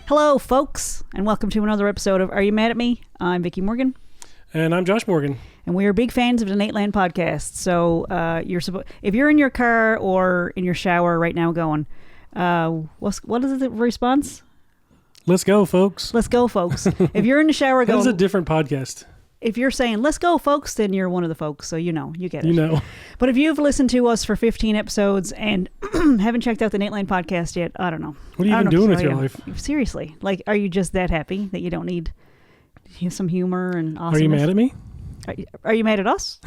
Hello, folks, and welcome to another episode of Are You Mad at Me? I'm Vicki Morgan. And I'm Josh Morgan. And we are big fans of the Nateland podcast. So if you're in your car or in your shower right now going, what is the response? Let's go, folks. Let's go, folks. If you're in the shower going... That is a different podcast. If you're saying, let's go, folks, then you're one of the folks. So you get it. You know. But if you've listened to us for 15 episodes and haven't checked out the Nateland podcast yet, I don't know. What are you even doing with your life? Seriously. Like, are you just that happy that you don't need some humor and awesomeness? Are you mad at me? Are you mad at us?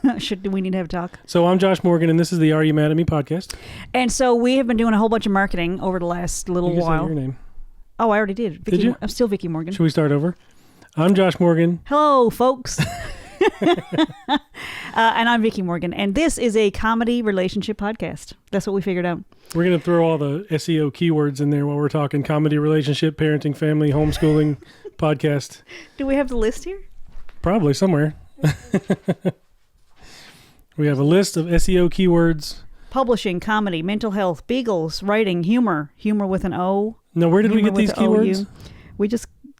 Do we need to have a talk? So I'm Josh Morgan, and this is the Are You Mad at Me podcast. And so we have been doing a whole bunch of marketing over the last little while. Say your name. Oh, I already did. Did you? I'm still Vicki Morgan. Should we start over? I'm Josh Morgan. Hello, folks. And I'm Vicki Morgan. And this is a comedy relationship podcast. That's what we figured out. We're going to throw all the SEO keywords in there while we're talking comedy, relationship, parenting, family, homeschooling podcast. Do we have the list here? Probably somewhere. We have a list of SEO keywords. Publishing, comedy, mental health, beagles, writing, humor with an O. Now, where did we get these keywords?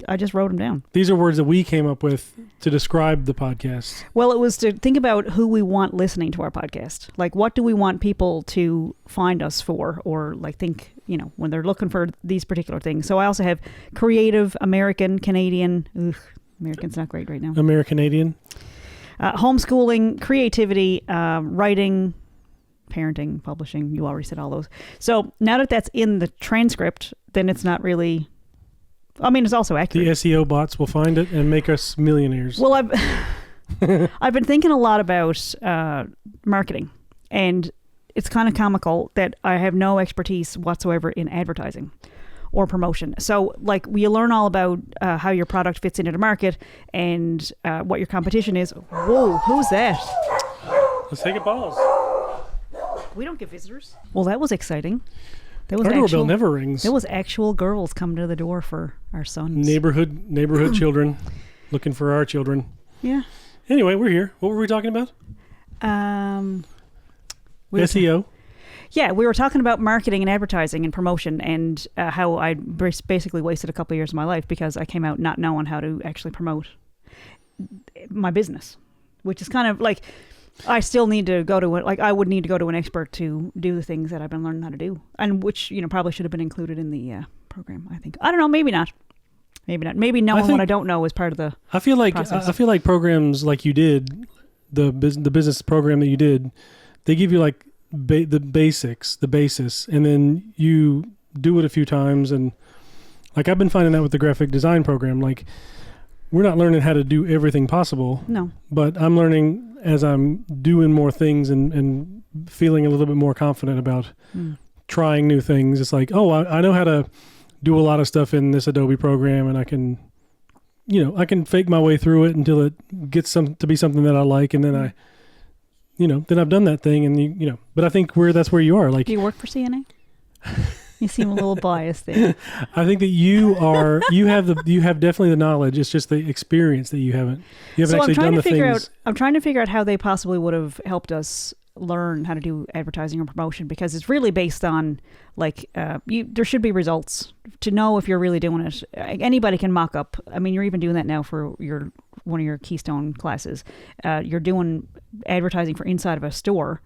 I just wrote them down. These are words that we came up with to describe the podcast. Well, it was to think about who we want listening to our podcast. Like, what do we want people to find us for? Or like think, when they're looking for these particular things. So I also have creative, American, Canadian. American's not great right now. Americanadian. Homeschooling, creativity, writing, parenting, publishing. You already said all those. So now that that's in the transcript, then it's not really... it's also accurate. The SEO bots will find it and make us millionaires. Well, I've been thinking a lot about marketing, and it's kind of comical that I have no expertise whatsoever in advertising or promotion. So, like, you learn all about how your product fits into the market and what your competition is. Whoa, who's that? Let's take a pause. We don't get visitors. Well, that was exciting. Our doorbell never rings. There was actual girls coming to the door for our sons. Neighborhood children looking for our children. Yeah. Anyway, we're here. What were we talking about? SEO. Yeah, we were talking about marketing and advertising and promotion and how I basically wasted a couple of years of my life because I came out not knowing how to actually promote my business, which is kind of like... I still need to go to I would need to go to an expert to do the things that I've been learning how to do, and which probably should have been included in the program. I think. I don't know. Maybe not. Maybe knowing what I don't know is part of the. I feel like process. Programs like you did, the business program that you did, they give you like the basics, the basis, and then you do it a few times, and like I've been finding that with the graphic design program, like. We're not learning how to do everything possible. No. But I'm learning as I'm doing more things and feeling a little bit more confident about trying new things. It's like, I know how to do a lot of stuff in this Adobe program, and I can fake my way through it until it gets to be something that I like, and then then I've done that thing, and But I think that's where you are. Like, do you work for CNA? You seem a little biased there. I think that you have definitely the knowledge. It's just the experience that you haven't actually done the things. I'm trying to figure out how they possibly would have helped us learn how to do advertising or promotion, because it's really based on there should be results to know if you're really doing it. Anybody can mock up. You're even doing that now for one of your Keystone classes. You're doing advertising for inside of a store.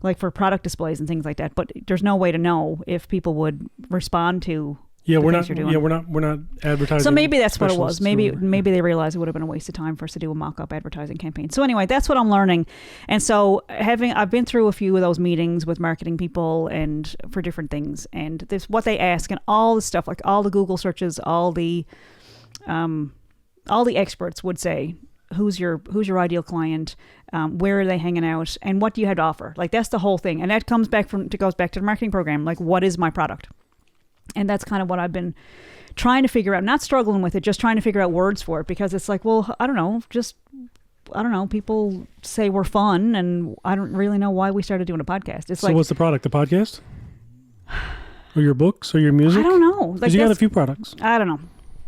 Like for product displays and things like that, but there's no way to know if people would respond to we're not advertising. So maybe that's what it was. Maybe they realized it would have been a waste of time for us to do a mock-up advertising campaign. So anyway, that's what I'm learning. And so I've been through a few of those meetings with marketing people and for different things, and this what they ask and all the stuff, like all the Google searches, all the experts would say, who's your ideal client, where are they hanging out, and what do you have to offer? Like, that's the whole thing. And that goes back to the marketing program. Like, what is my product? And that's kind of what I've been trying to figure out, not struggling with it, just trying to figure out words for it, because it's like, well, I don't know, people say we're fun, and I don't really know why we started doing a podcast. It's so what's the product? The podcast? Or your books or your music? I don't know. Because you got a few products. I don't know.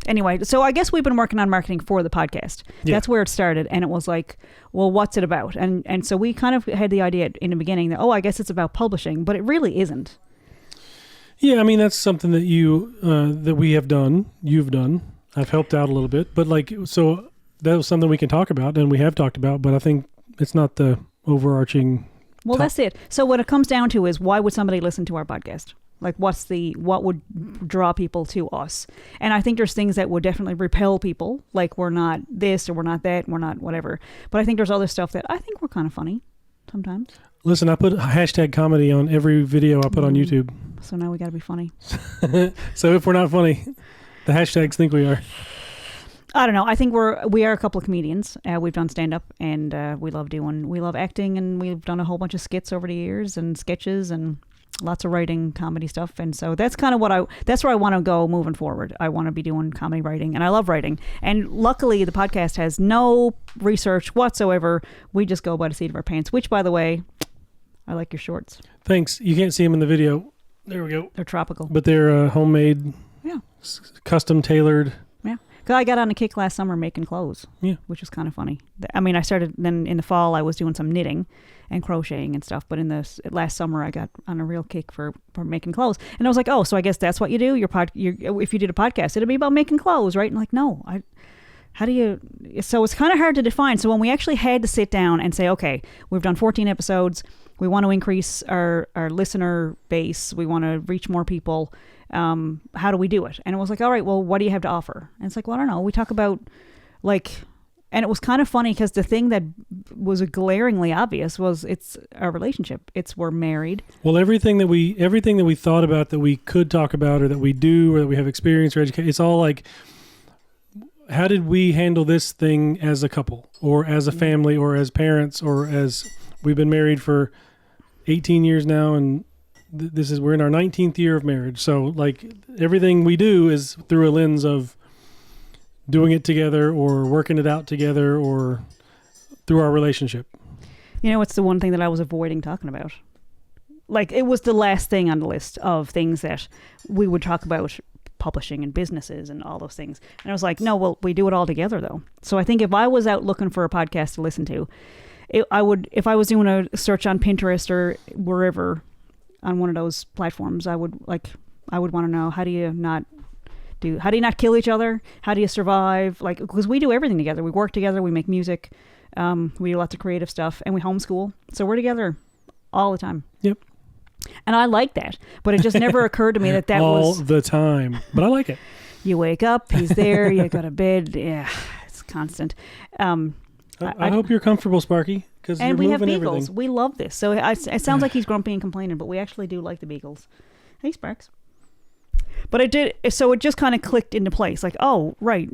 Anyway, so I guess we've been working on marketing for the podcast. Yeah. That's where it started. And it was like, well, what's it about? And so we kind of had the idea in the beginning that, I guess it's about publishing, but it really isn't. Yeah, I mean, that's something that that we have done, you've done. I've helped out a little bit, but so that was something we can talk about and we have talked about, but I think it's not the overarching. Well, that's it. So what it comes down to is, why would somebody listen to our podcast? Like, what would draw people to us? And I think there's things that would definitely repel people. Like, we're not this or we're not that, and we're not whatever. But I think there's other stuff that I think we're kind of funny sometimes. Listen, I put hashtag comedy on every video I put on YouTube. So now we got to be funny. So if we're not funny, the hashtags think we are. I don't know. I think we are a couple of comedians. We've done stand-up, and we love acting, and we've done a whole bunch of skits over the years, and sketches, and lots of writing, comedy stuff. And so that's kind of that's where I want to go moving forward. I want to be doing comedy writing, and I love writing. And luckily, the podcast has no research whatsoever. We just go by the seat of our pants, which, by the way, I like your shorts. Thanks. You can't see them in the video. There we go. They're tropical. But they're homemade, custom tailored. Yeah. Because I got on a kick last summer making clothes, which was kind of funny. I mean, I started then in the fall, I was doing some knitting and crocheting and stuff. But in the last summer, I got on a real kick for making clothes. And I was like, oh, so I guess that's what you do? If you did a podcast, it'd be about making clothes, right? And like, no, how do you... So it's kind of hard to define. So when we actually had to sit down and say, okay, we've done 14 episodes. We want to increase our listener base. We want to reach more people. How do we do it? And it was like, all right, well, what do you have to offer? And it's like, well, I don't know. We talk about and it was kind of funny because the thing that was glaringly obvious was it's our relationship. We're married. Well, everything that we thought about that we could talk about or that we do or that we have experience or education, it's all like, how did we handle this thing as a couple or as a family or as parents or as we've been married for 18 years now, and we're in our 19th year of marriage. So like everything we do is through a lens of doing it together or working it out together or through our relationship. You know, it's the one thing that I was avoiding talking about. Like, it was the last thing on the list of things that we would talk about, publishing and businesses and all those things. And I was like, no, well, we do it all together though. So I think if I was out looking for a podcast to listen to, if I was doing a search on Pinterest or wherever on one of those platforms, I would want to know, how do you not kill each other? How do you survive? Like, because we do everything together. We work together. We make music. We do lots of creative stuff, and we homeschool. So we're together all the time. Yep. And I like that, but it just never occurred to me that all was... all the time. But I like it. You wake up, he's there, you go to bed. Yeah, it's constant. I hope you're comfortable, Sparky, because you're moving everything. And we have beagles. We love this. So it sounds like he's grumpy and complaining, but we actually do like the beagles. Hey, Sparks. But it just kind of clicked into place. Like, oh, right.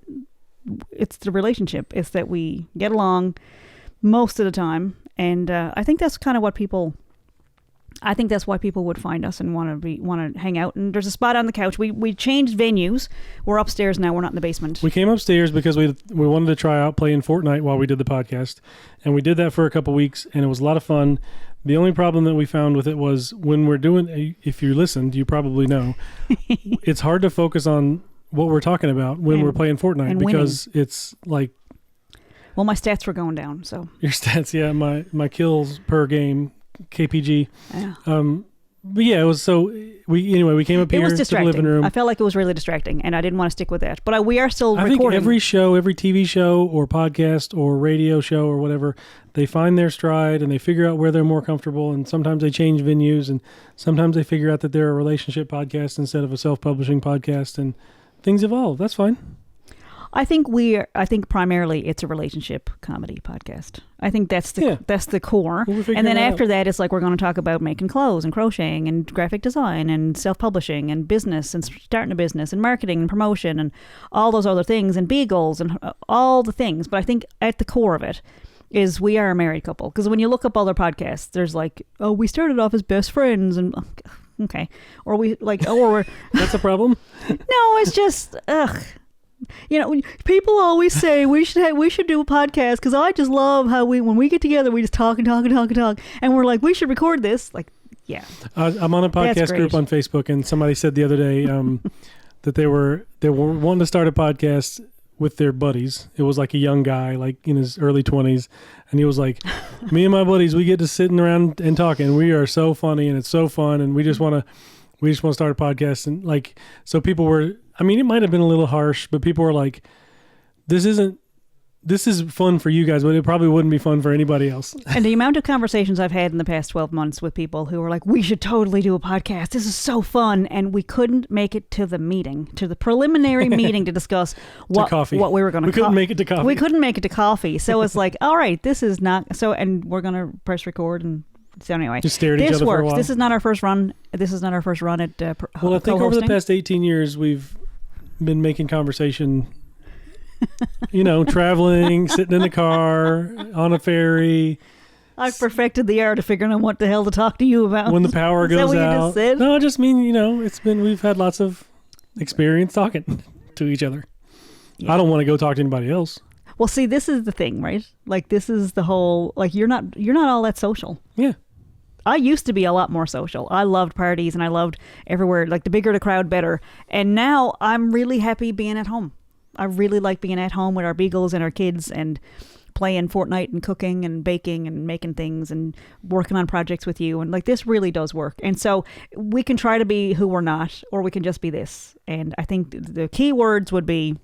It's the relationship. It's that we get along most of the time. And I think that's kind of what people... I think that's why people would find us and want to hang out. And there's a spot on the couch. We changed venues. We're upstairs now. We're not in the basement. We came upstairs because we wanted to try out playing Fortnite while we did the podcast, and we did that for a couple weeks, and it was a lot of fun. The only problem that we found with it was when we're doing, if you listened, you probably know, it's hard to focus on what we're talking about when we're playing Fortnite because it's like. Well, my stats were going down, so. Your stats, yeah, my kills per game. KPG. Yeah. But yeah, it was we came up here to the living room. I felt like it was really distracting, and I didn't want to stick with that. But we are still recording. I think every TV show or podcast or radio show or whatever, they find their stride and they figure out where they're more comfortable, and sometimes they change venues, and sometimes they figure out that they're a relationship podcast instead of a self-publishing podcast, and things evolve. That's fine. I think primarily it's a relationship comedy podcast. I think that's the core. And then after that, it's like we're going to talk about making clothes and crocheting and graphic design and self-publishing and business and starting a business and marketing and promotion and all those other things and beagles and all the things. But I think at the core of it is we are a married couple. Because when you look up other podcasts, there's like, oh, we started off as best friends and... Okay. Or we like, or... That's a problem? No, it's just, ugh. You know, people always say we should do a podcast because I just love how when we get together we just talk and talk and talk and talk, and we're like, we should record this. Like, yeah. I'm on a podcast group on Facebook, and somebody said the other day that they were wanting to start a podcast with their buddies. It was like a young guy, like in his early 20s, and he was like, "Me and my buddies, we get to sitting around and talking. We are so funny, and it's so fun, and we just want We just want to start a podcast. And like, so people were, I mean, it might have been a little harsh, but people were like, this is fun for you guys, but it probably wouldn't be fun for anybody else. And the amount of conversations I've had in the past 12 months with people who were like, we should totally do a podcast. This is so fun. And we couldn't make it to the meeting, to the preliminary meeting to discuss what we were going to We couldn't make it to coffee. We couldn't make it to coffee. So it's like, all right, this is not, so, and we're going to press record. And so anyway, just stare at each other for a while. This is not our first run. This is not our first run at well, I think over the past 18 years, we've been making conversation, traveling, sitting in the car, on a ferry. I've perfected the art of figuring out what the hell to talk to you about. When the power goes what out. You just said? No, I just mean, we've had lots of experience talking to each other. Yeah. I don't want to go talk to anybody else. Well, see, this is the thing, right? Like, this is the whole, like, you're not all that social. Yeah. I used to be a lot more social. I loved parties and I loved everywhere. Like, the bigger the crowd, better. And now I'm really happy being at home. I really like being at home with our beagles and our kids and playing Fortnite and cooking and baking and making things and working on projects with you. And like, this really does work. And so we can try to be who we're not, or we can just be this. And I think the key words would be,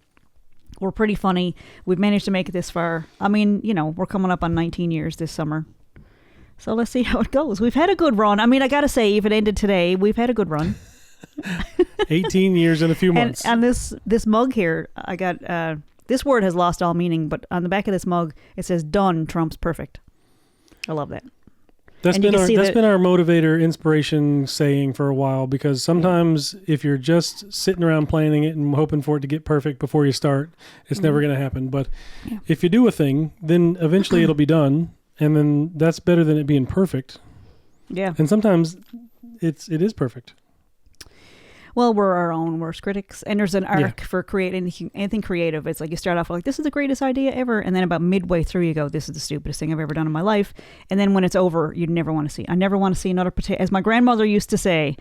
we're pretty funny. We've managed to make it this far. I mean, we're coming up on 19 years this summer. So let's see how it goes. We've had a good run. I mean, I got to say, if it ended today, we've had a good run. 18 years and a few months. And this mug here, I got, this word has lost all meaning, but on the back of this mug, it says done trumps perfect. I love that. That's been our motivator, inspiration saying for a while, because sometimes if you're just sitting around planning it and hoping for it to get perfect before you start, it's never going to happen. But if you do a thing, then eventually it'll be done. And then that's better than it being perfect. Yeah. And sometimes it is perfect. Well, we're our own worst critics. And there's an arc for creating anything creative. It's like you start off like, this is the greatest idea ever. And then about midway through, you go, this is the stupidest thing I've ever done in my life. And then when it's over, you never want to see. I never want to see another potato. As my grandmother used to say,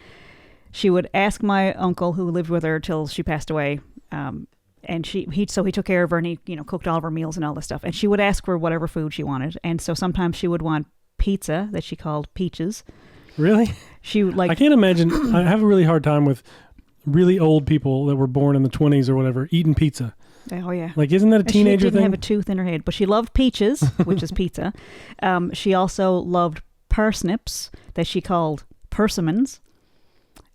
she would ask my uncle who lived with her till she passed away. And he took care of her and he, cooked all of her meals and all this stuff. And she would ask for whatever food she wanted. And so sometimes she would want pizza that she called peaches. Really? I can't imagine. I have a really hard time with really old people that were born in the 20s or whatever eating pizza. Oh, yeah. Like, isn't that a teenager thing? She didn't have a tooth in her head, but she loved peaches, which is pizza. She also loved parsnips that she called persimmons.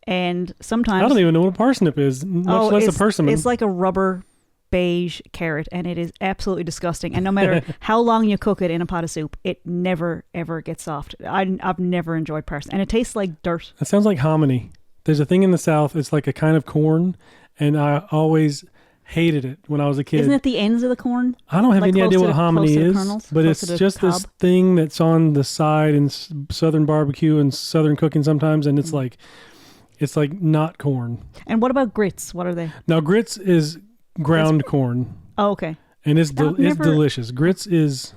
And sometimes... I don't even know what a parsnip is, much less a persimmon. It's like a rubber beige carrot, and it is absolutely disgusting. And no matter how long you cook it in a pot of soup, it never, ever gets soft. I've never enjoyed parsnips. And it tastes like dirt. That sounds like hominy. There's a thing in the South, it's like a kind of corn, and I always hated it when I was a kid. Isn't it the ends of the corn? I don't have any idea what hominy is, but it's just this thing that's on the side in Southern barbecue and Southern cooking sometimes, and it's like not corn. And what about grits? What are they? Now, grits is ground corn. Oh, okay. And it's delicious. Grits is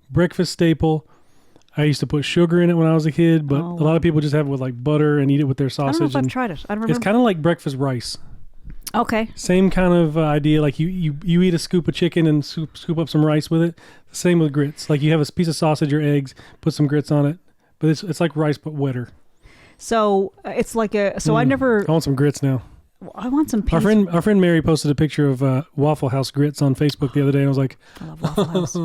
breakfast staple. I used to put sugar in it when I was a kid, but a lot of people just have it with like butter and eat it with their sausage. I don't know if I've tried it. I don't remember. It's kind of like breakfast rice. Okay. Same kind of idea. Like you eat a scoop of chicken and scoop up some rice with it. Same with grits. Like you have a piece of sausage or eggs, put some grits on it, but it's like rice but wetter. So it's like I want some grits now. I want some peas. Our friend Mary posted a picture of Waffle House grits on Facebook the other day, and I was like, I love Waffle House.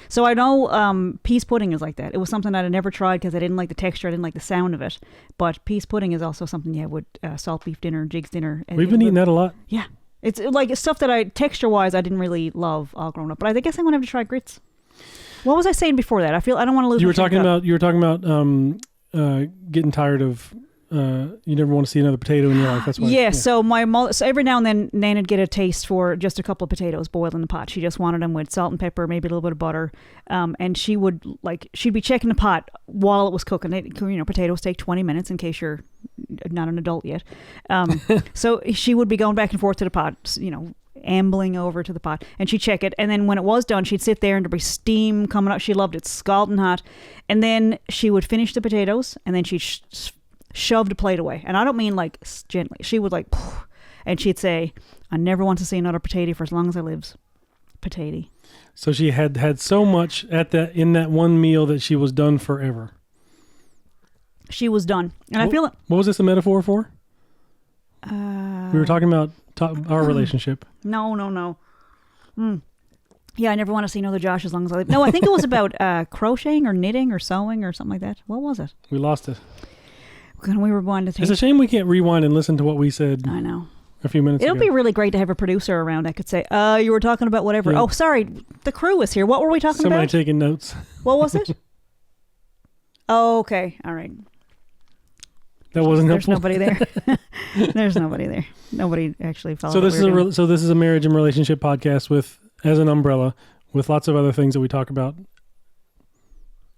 So I know peas pudding is like that. It was something that I never tried because I didn't like the texture. I didn't like the sound of it. But peas pudding is also something you have with salt beef dinner, Jig's dinner. We've been eating that a lot. Yeah. It's like stuff that texture-wise, I didn't really love all grown up. But I guess I'm going to have to try grits. What was I saying before that? I don't want to lose. You were talking about getting tired of you never want to see another potato in your life. That's why. Yeah. So my mother, every now and then Nan would get a taste for just a couple of potatoes boiled in the pot. She just wanted them with salt and pepper, maybe a little bit of butter. And she'd be checking the pot while it was cooking. Potatoes take 20 minutes in case you're not an adult yet. So she would be going back and forth to the pot, ambling over to the pot, and she'd check it. And then when it was done, she'd sit there and there'd be steam coming up. She loved it scalding hot. And then she would finish the potatoes, and then she'd shove the plate away. And I don't mean like gently. She would like, and she'd say, I never want to see another potato for as long as I lives. Potato. So she had so much in that one meal that she was done forever. she was done. And I feel it. What was this a metaphor for? We were talking about our relationship. No. Yeah, I never want to see another Josh as long as I live. No, I think it was about crocheting or knitting or sewing or something like that. What was it? We lost it. Can we rewind it? It's a shame we can't rewind and listen to what we said. I know. A few minutes It'll ago. be really great to have a producer around that could say, you were talking about whatever. Yeah. Oh, sorry, the crew is here. What were we talking Somebody about? taking notes. What was it? Oh, okay. All right. That wasn't There's helpful. nobody there. There's nobody there. Nobody actually followed. So this is a marriage and relationship podcast with, as an umbrella, with lots of other things that we talk about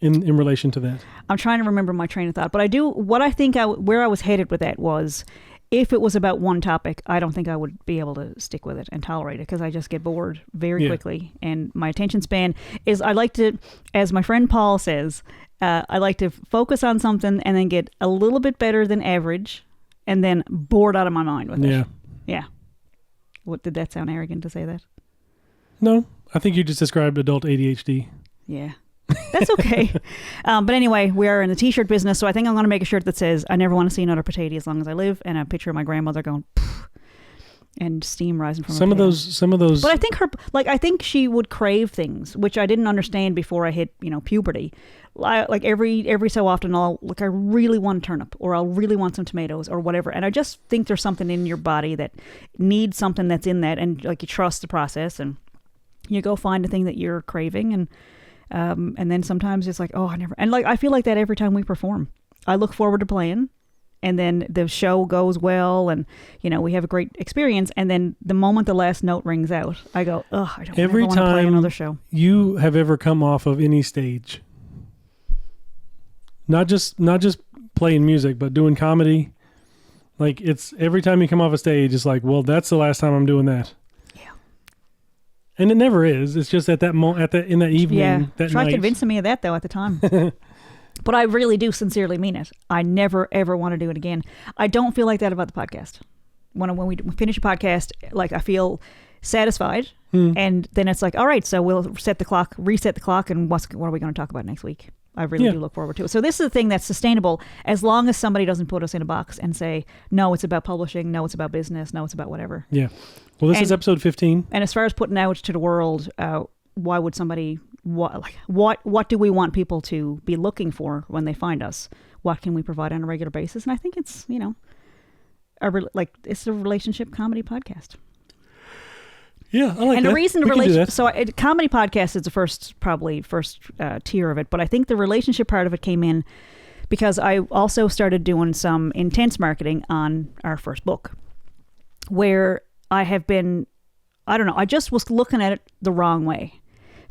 in relation to that. I'm trying to remember my train of thought, but I do. What I think where I was headed with that was, if it was about one topic, I don't think I would be able to stick with it and tolerate it because I just get bored very quickly, and my attention span is. I like to, as my friend Paul says. I like to focus on something and then get a little bit better than average and then bored out of my mind with it. Yeah. What, did that sound arrogant to say that? No, I think you just described adult ADHD. Yeah. That's okay. But anyway, we are in the t-shirt business, so I think I'm going to make a shirt that says, I never want to see another potato as long as I live, and a picture of my grandmother going, pfft, and steam rising from some of those. But I think I think she would crave things, which I didn't understand before I hit, puberty. Like every so often I really want a turnip, or I'll really want some tomatoes or whatever. And I just think there's something in your body that needs something that's in that, and like you trust the process and you go find a thing that you're craving, and then sometimes it's like, I feel like that every time we perform. I look forward to playing. And then the show goes well, and we have a great experience. And then the moment the last note rings out, I go, "Ugh, I don't ever want to play another show." You have ever come off of any stage, not just playing music, but doing comedy, like it's every time you come off a stage, it's like, well, that's the last time I'm doing that. Yeah. And it never is. It's just at that moment, in that evening, that Try night. convincing me of that though at the time. But I really do sincerely mean it. I never, ever want to do it again. I don't feel like that about the podcast. When we finish a podcast, like I feel satisfied. And then it's like, all right, so we'll reset the clock, and what are we going to talk about next week? I really do look forward to it. So this is a thing that's sustainable as long as somebody doesn't put us in a box and say, no, it's about publishing. No, it's about business. No, it's about whatever. Yeah. Well, this is episode 15. And as far as putting out to the world, why would somebody... What do we want people to be looking for when they find us? What can we provide on a regular basis? And I think it's it's a relationship comedy podcast. Yeah, I like and that. the reason comedy podcast is the first tier of it, but I think the relationship part of it came in because I also started doing some intense marketing on our first book, where I have been, I just was looking at it the wrong way.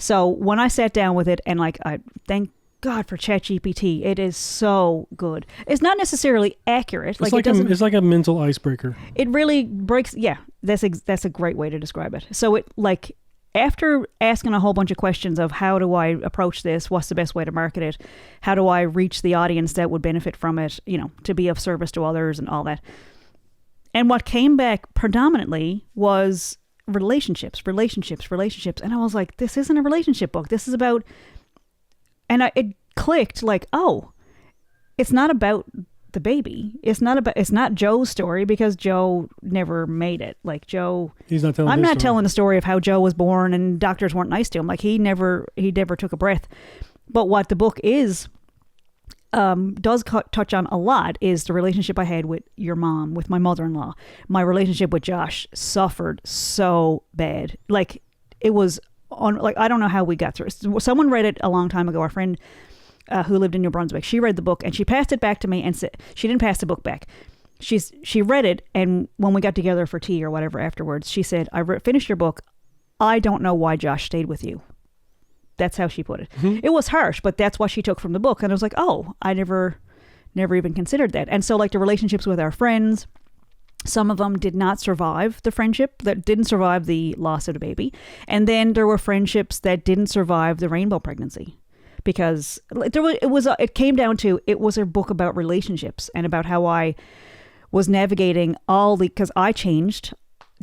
So when I sat down with it, and I thank God for ChatGPT, it is so good. It's not necessarily accurate. It's like a mental icebreaker. It really breaks. Yeah, that's a great way to describe it. So it after asking a whole bunch of questions of how do I approach this, what's the best way to market it, how do I reach the audience that would benefit from it, to be of service to others and all that. And what came back predominantly was relationships. And I was like, this isn't a relationship book. This is about, and it clicked it's not about the baby. It's not Joe's story because Joe never made it. He's not telling. I'm not telling the story of how Joe was born and doctors weren't nice to him. He never took a breath. But what the book does touch on a lot is the relationship I had with your mom, with my mother-in-law. My relationship with Josh suffered so bad. It was on, I don't know how we got through it. Someone read it a long time ago. Our friend who lived in New Brunswick, she read the book and she passed it back to me and said, she didn't pass the book back. She read it, and when we got together for tea or whatever afterwards, she said, I finished your book. I don't know why Josh stayed with you. That's how she put it. Mm-hmm. It was harsh, but that's what she took from the book. And I was like, oh, I never even considered that. And so the relationships with our friends, some of them did not survive the friendship, that didn't survive the loss of the baby. And then there were friendships that didn't survive the rainbow pregnancy, because it came down to, it was a book about relationships and about how I was navigating because I changed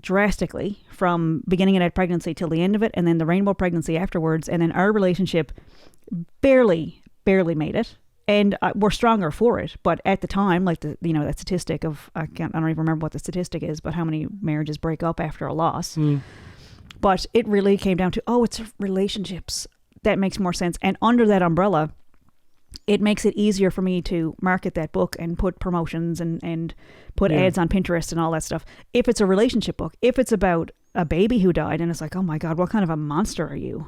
drastically from beginning of that pregnancy till the end of it, and then the rainbow pregnancy afterwards, and then our relationship barely made it. And we're stronger for it. But at the time, like that statistic of, I don't even remember what the statistic is, but how many marriages break up after a loss. But it really came down to, it's relationships. That makes more sense. And under that umbrella, it makes it easier for me to market that book and put promotions and put ads on Pinterest and all that stuff. If it's a relationship book, if it's about a baby who died and it's like, oh my God, what kind of a monster are you?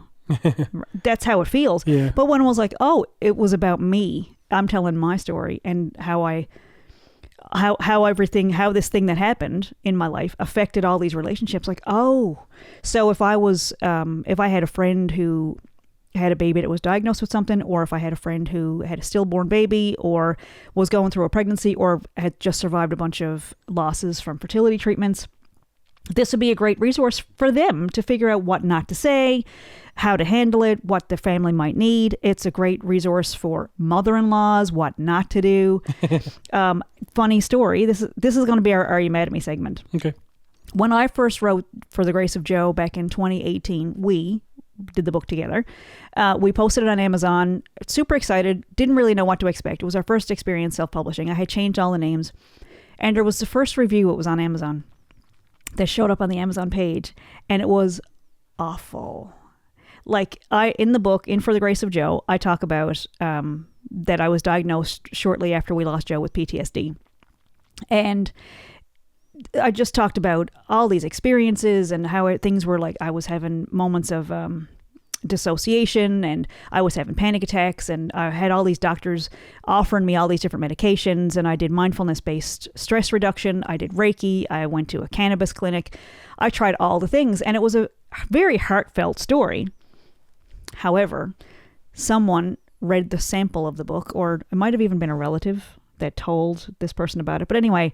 That's how it feels. Yeah. But when it was like, it was about me, I'm telling my story and how this thing that happened in my life affected all these relationships. Like, so if I had a friend who had a baby that was diagnosed with something, or if I had a friend who had a stillborn baby or was going through a pregnancy or had just survived a bunch of losses from fertility treatments, this would be a great resource for them to figure out what not to say, how to handle it, what the family might need. It's a great resource for mother-in-laws, what not to do. Funny story. This is going to be our Are You Mad at Me segment. Okay. When I first wrote For the Grace of Joe back in 2018, we did the book together. We posted it on Amazon. Super excited. Didn't really know what to expect. It was our first experience self-publishing. I had changed all the names. And there was the first review. It was on Amazon that showed up on the Amazon page. And it was awful. Like in the book, in For the Grace of Joe, I talk about that I was diagnosed shortly after we lost Joe with PTSD. And I just talked about all these experiences and how things were like. I was having moments of dissociation and I was having panic attacks, and I had all these doctors offering me all these different medications, and I did mindfulness-based stress reduction. I did Reiki. I went to a cannabis clinic. I tried all the things, and it was a very heartfelt story. However, someone read the sample of the book, or it might have even been a relative that told this person about it. But anyway.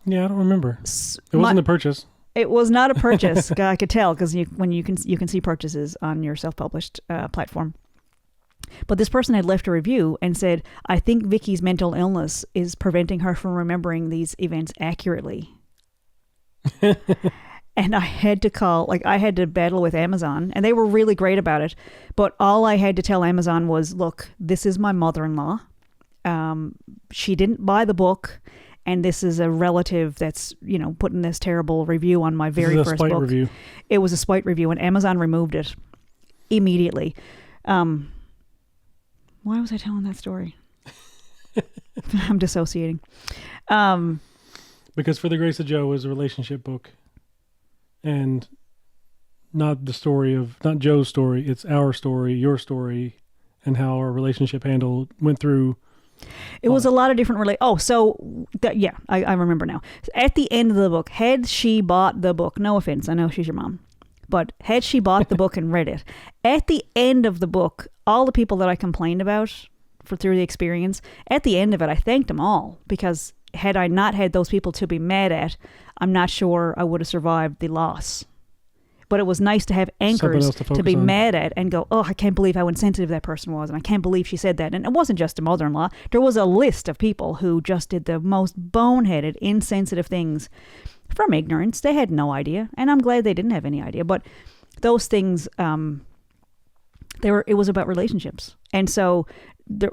Yeah, I don't remember. It wasn't a purchase. It was not a purchase. I could tell because you can see purchases on your self-published platform. But this person had left a review and said, I think Vicky's mental illness is preventing her from remembering these events accurately. And I had to battle with Amazon, and they were really great about it. But all I had to tell Amazon was, look, this is my mother-in-law. She didn't buy the book. And this is a relative that's, putting this terrible review on my very first book. Review. It was a spite review, and Amazon removed it immediately. Why was I telling that story? I'm dissociating. Because For the Grace of Joe was a relationship book, and not Joe's story. It's our story, your story, and how our relationship went through. It was a lot of different I remember now. At the end of the book, had she bought the book, no offense, I know she's your mom, but had she bought the book and read it, at the end of the book, all the people that I complained about through the experience, at the end of it, I thanked them all, because had I not had those people to be mad at, I'm not sure I would have survived the loss. But it was nice to have anchors to be mad at and go, I can't believe how insensitive that person was. And I can't believe she said that. And it wasn't just a mother-in-law. There was a list of people who just did the most boneheaded, insensitive things from ignorance. They had no idea. And I'm glad they didn't have any idea. But those things, it was about relationships. And so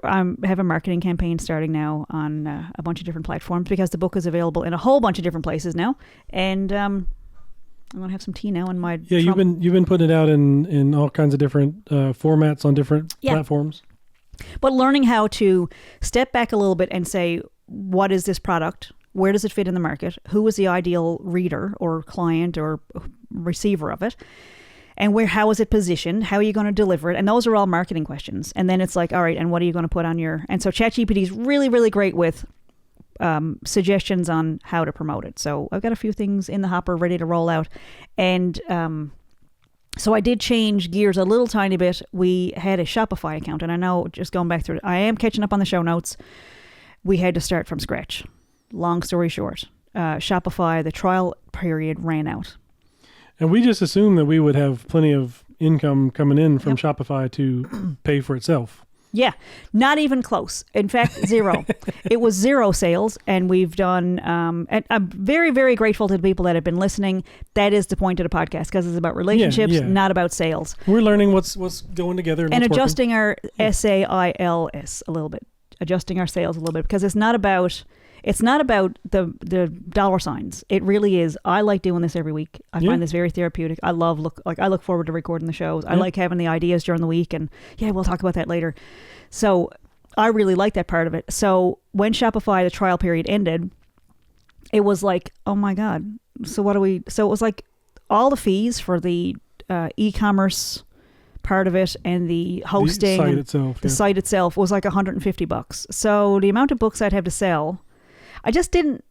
I have a marketing campaign starting now on a bunch of different platforms, because the book is available in a whole bunch of different places now. And I'm going to have some tea now in my... Yeah, you've been putting it out in all kinds of different formats on different platforms. But learning how to step back a little bit and say, what is this product? Where does it fit in the market? Who is the ideal reader or client or receiver of it? And how is it positioned? How are you going to deliver it? And those are all marketing questions. And then it's like, all right, and what are you going to put on your... And so ChatGPT is really, really great with suggestions on how to promote it. So I've got a few things in the hopper ready to roll out. And so I did change gears a little tiny bit. We had a Shopify account, and I know, just going back through it, I am catching up on the show notes. We had to start from scratch. Long story short, Shopify, the trial period ran out. And we just assumed that we would have plenty of income coming in from Shopify to pay for itself. Yeah, not even close. In fact, zero. It was zero sales, and we've done, and I'm very, very grateful to the people that have been listening. That is the point of the podcast, because it's about relationships, not about sales. We're learning what's going together and adjusting our SAILS a little bit. adjusting our sails a little bit, because it's not about the dollar signs. It really is. I like doing this every week. I find this very therapeutic. I look forward to recording the shows. I like having the ideas during the week, and we'll talk about that later. So I really like that part of it. So when Shopify, the trial period ended, it was like, oh my God. So so it was like all the fees for the e-commerce part of it and the hosting, the site itself was like $150. So the amount of books I'd have to sell, I didn't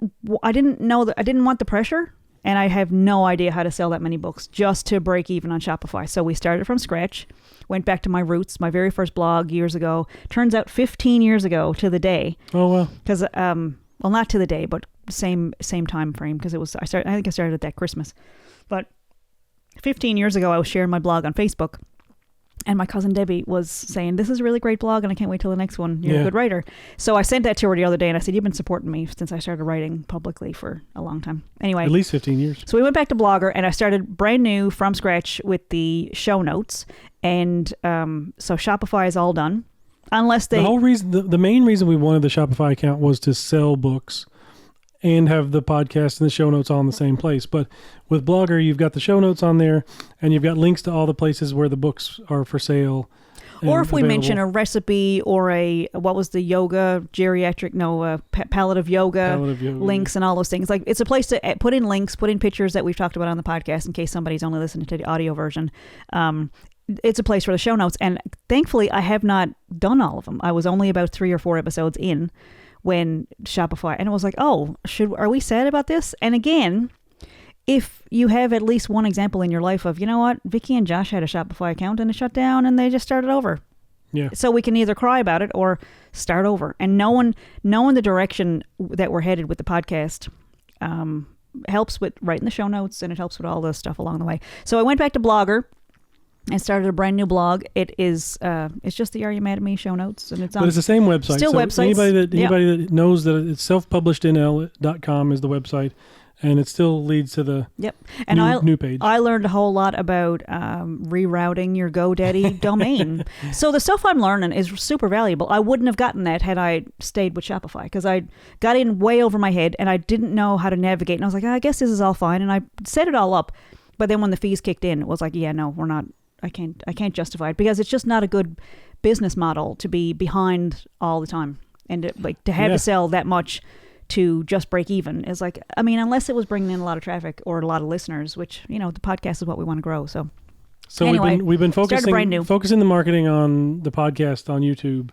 know that. I didn't want the pressure, and I have no idea how to sell that many books just to break even on Shopify. So we started from scratch, went back to my roots, my very first blog years ago. Turns out 15 years ago to the day. Oh, wow. Because, well, not to the day, but same time frame, because I think I started at that Christmas. But 15 years ago, I was sharing my blog on Facebook. And my cousin Debbie was saying, this is a really great blog, and I can't wait till the next one. You're a good writer. So I sent that to her the other day, and I said, you've been supporting me since I started writing publicly for a long time. Anyway. At least 15 years. So we went back to Blogger, and I started brand new from scratch with the show notes. And so Shopify is all done. Unless they... The main reason we wanted the Shopify account was to sell books and have the podcast and the show notes all in the same place. But with Blogger, you've got the show notes on there, and you've got links to all the places where the books are for sale. Or if we mention a recipe or what was the yoga, palliative yoga links and all those things. Like, it's a place to put in links, put in pictures that we've talked about on the podcast in case somebody's only listening to the audio version. It's a place for the show notes. And thankfully, I have not done all of them. I was only about 3 or 4 episodes in when Shopify, and it was like, oh, are we sad about this? And again, if you have at least one example in your life of, you know what, Vicky and Josh had a Shopify account and it shut down and they just started over. Yeah. So we can either cry about it or start over. And knowing the direction that we're headed with the podcast helps with writing the show notes, and it helps with all the stuff along the way. So I went back to Blogger and started a brand new blog. It is it's just the Are You Mad at Me show notes, and it's on. But it's the same website. Still websites. Anybody that knows that it's selfpublishednl.com is the website, and it still leads to the new page. I learned a whole lot about rerouting your GoDaddy domain. So the stuff I'm learning is super valuable. I wouldn't have gotten that had I stayed with Shopify, because I got in way over my head and I didn't know how to navigate. And I was like, I guess this is all fine. And I set it all up. But then when the fees kicked in, it was like, yeah, no, we're not. I can't justify it, because it's just not a good business model to be behind all the time, and to have to sell that much to just break even is like, I mean, unless it was bringing in a lot of traffic or a lot of listeners, which, the podcast is what we want to grow. So anyway, we've been focusing the marketing on the podcast on YouTube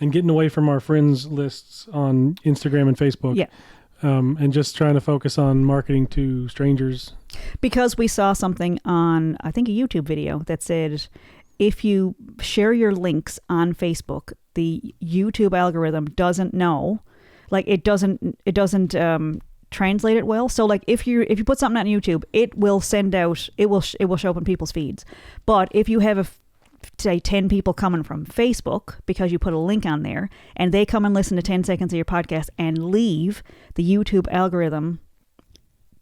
and getting away from our friends lists on Instagram and Facebook. Yeah. And just trying to focus on marketing to strangers. Because we saw something on, I think, a YouTube video that said, if you share your links on Facebook, the YouTube algorithm doesn't know, like it doesn't translate it well. So like if you put something on YouTube, it will send out, it will show up in people's feeds. But if you have say 10 people coming from Facebook because you put a link on there, and they come and listen to 10 seconds of your podcast and leave, the YouTube algorithm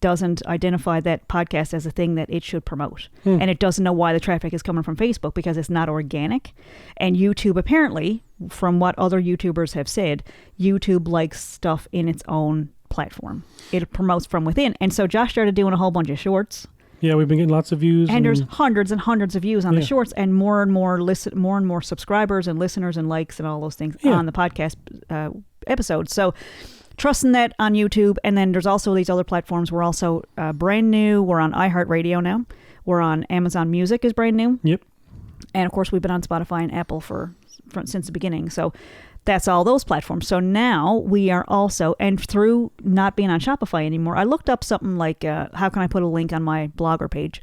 doesn't identify that podcast as a thing that it should promote. And it doesn't know why the traffic is coming from Facebook, because it's not organic. And YouTube, apparently, from what other YouTubers have said, YouTube likes stuff in its own platform. It promotes from within. And so Josh started doing a whole bunch of shorts. Yeah, we've been getting lots of views. And there's hundreds and hundreds of views on the shorts, and more and more subscribers and listeners and likes and all those things on the podcast episodes. So trusting that on YouTube. And then there's also these other platforms. We're also brand new. We're on iHeartRadio now. We're on Amazon Music is brand new. Yep. And of course, we've been on Spotify and Apple since the beginning. So that's all those platforms. So now we are also, and through not being on Shopify anymore, I looked up something like, how can I put a link on my Blogger page?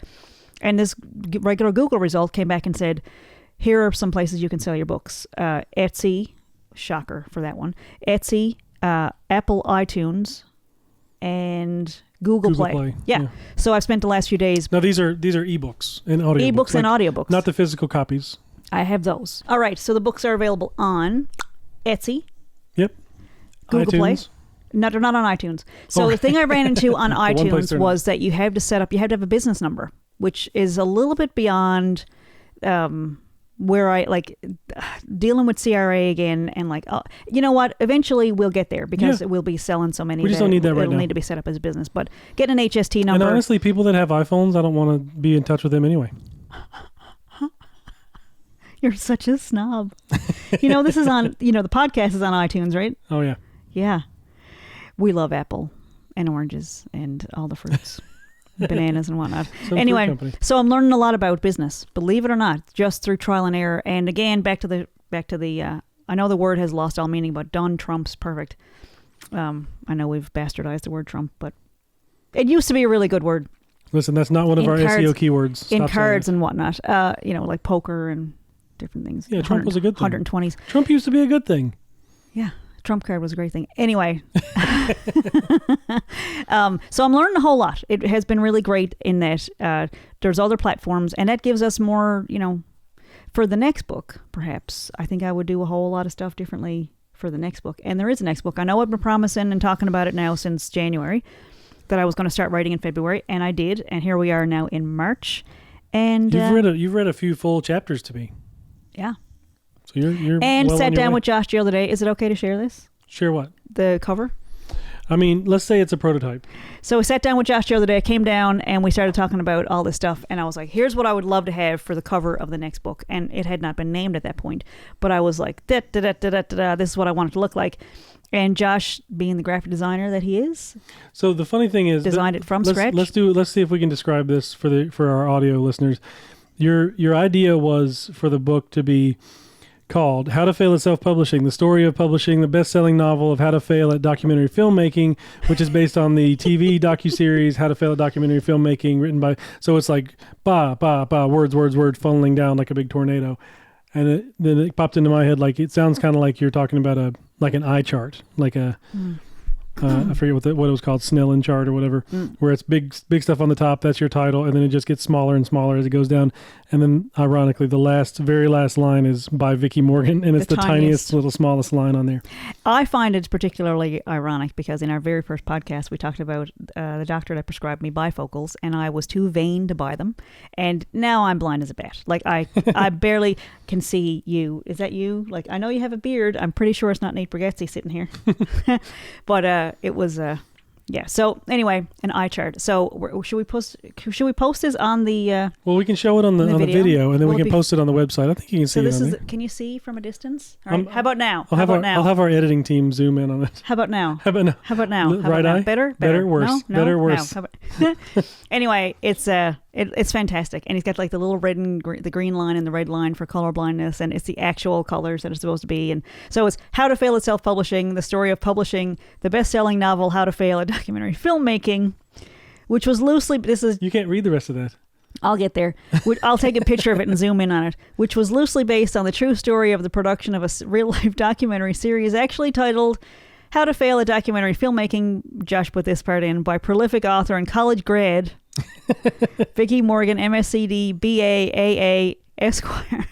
And this regular Google result came back and said, here are some places you can sell your books. Etsy, shocker for that one. Etsy, Apple iTunes, and Google Play. Yeah. So I've spent the last few days. Now these are ebooks and audiobooks. Ebooks and audiobooks. Not the physical copies. I have those. All right. So the books are available on Etsy. Yep. Google Play. No, they're not on iTunes. So the thing I ran into on iTunes was that you have to have a business number, which is a little bit beyond where I like dealing with CRA again, and like, you know what? Eventually we'll get there because we'll be selling so many. We just don't need that right now. It'll need to be set up as a business, but getting an HST number. And honestly, people that have iPhones, I don't want to be in touch with them anyway. You're such a snob. This is on, the podcast is on iTunes, right? Oh, yeah. Yeah. We love apple and oranges and all the fruits, bananas and whatnot. Anyway, so I'm learning a lot about business, believe it or not, just through trial and error. And again, back to the, I know the word has lost all meaning, but done trumps perfect. I know we've bastardized the word Trump, but it used to be a really good word. Listen, that's not one of our SEO keywords. Stop in cards and whatnot, like poker and different things. Yeah, Trump was a good thing. 120s. Trump used to be a good thing. Yeah, Trump card was a great thing. Anyway, so I'm learning a whole lot. It has been really great in that there's other platforms, and that gives us more, for the next book, perhaps. I think I would do a whole lot of stuff differently for the next book. And there is a next book. I know I've been promising and talking about it now since January that I was going to start writing in February, and I did. And here we are now in March. And you've read a few full chapters to me. Yeah. So you're and well sat down way. with Josh the other day. Is it okay to share this? Share what? The cover. I mean, let's say it's a prototype. So we sat down with Josh the other day. I came down and we started talking about all this stuff. And I was like, here's what I would love to have for the cover of the next book. And it had not been named at that point. But I was like, this is what I want it to look like. And Josh, being the graphic designer that he is, so the funny thing is, designed it from scratch. Let's see if we can describe this for our audio listeners. Your idea was for the book to be called How to Fail at Self Publishing, the story of publishing the best-selling novel of how to fail at documentary filmmaking, which is based on the TV docuseries How to Fail at Documentary Filmmaking, written by, so it's like words funneling down like a big tornado. And then it popped into my head, like, it sounds kind of like you're talking about an eye chart, like a I forget what it was called, Snellen chart or whatever, where it's big stuff on the top. That's your title, and then it just gets smaller and smaller as it goes down. And then, ironically, the very last line is by Vicki Morgan, and it's the tiniest, smallest line on there. I find it particularly ironic because in our very first podcast, we talked about the doctor that prescribed me bifocals, and I was too vain to buy them. And now I'm blind as a bat. Like, I barely can see you. Is that you? Like, I know you have a beard. I'm pretty sure it's not Nate Bargatze sitting here. But it was yeah. So anyway, an eye chart. So should we post this on the well, we can show it on the video, and then we can post it on the website. I think you can see it on there. Can you see from a distance? All right. How about now? I'll have our editing team zoom in on it. How about now? How about now? Right eye? Better, worse. No? Better, worse. No. Anyway, it's fantastic, and he's got like the little red and the green line and the red line for color blindness, and it's the actual colors that it's supposed to be. And so it's How to Fail at Self Publishing, the story of publishing the best-selling novel How to Fail at Documentary Filmmaking, which was loosely, you can't read the rest of that. I'll get there. I'll take a picture of it and zoom in on it, which was loosely based on the true story of the production of a real-life documentary series actually titled How to Fail at Documentary Filmmaking, Josh put this part in, by prolific author and college grad Vicki Morgan, MSCD, BA, AA, Esquire.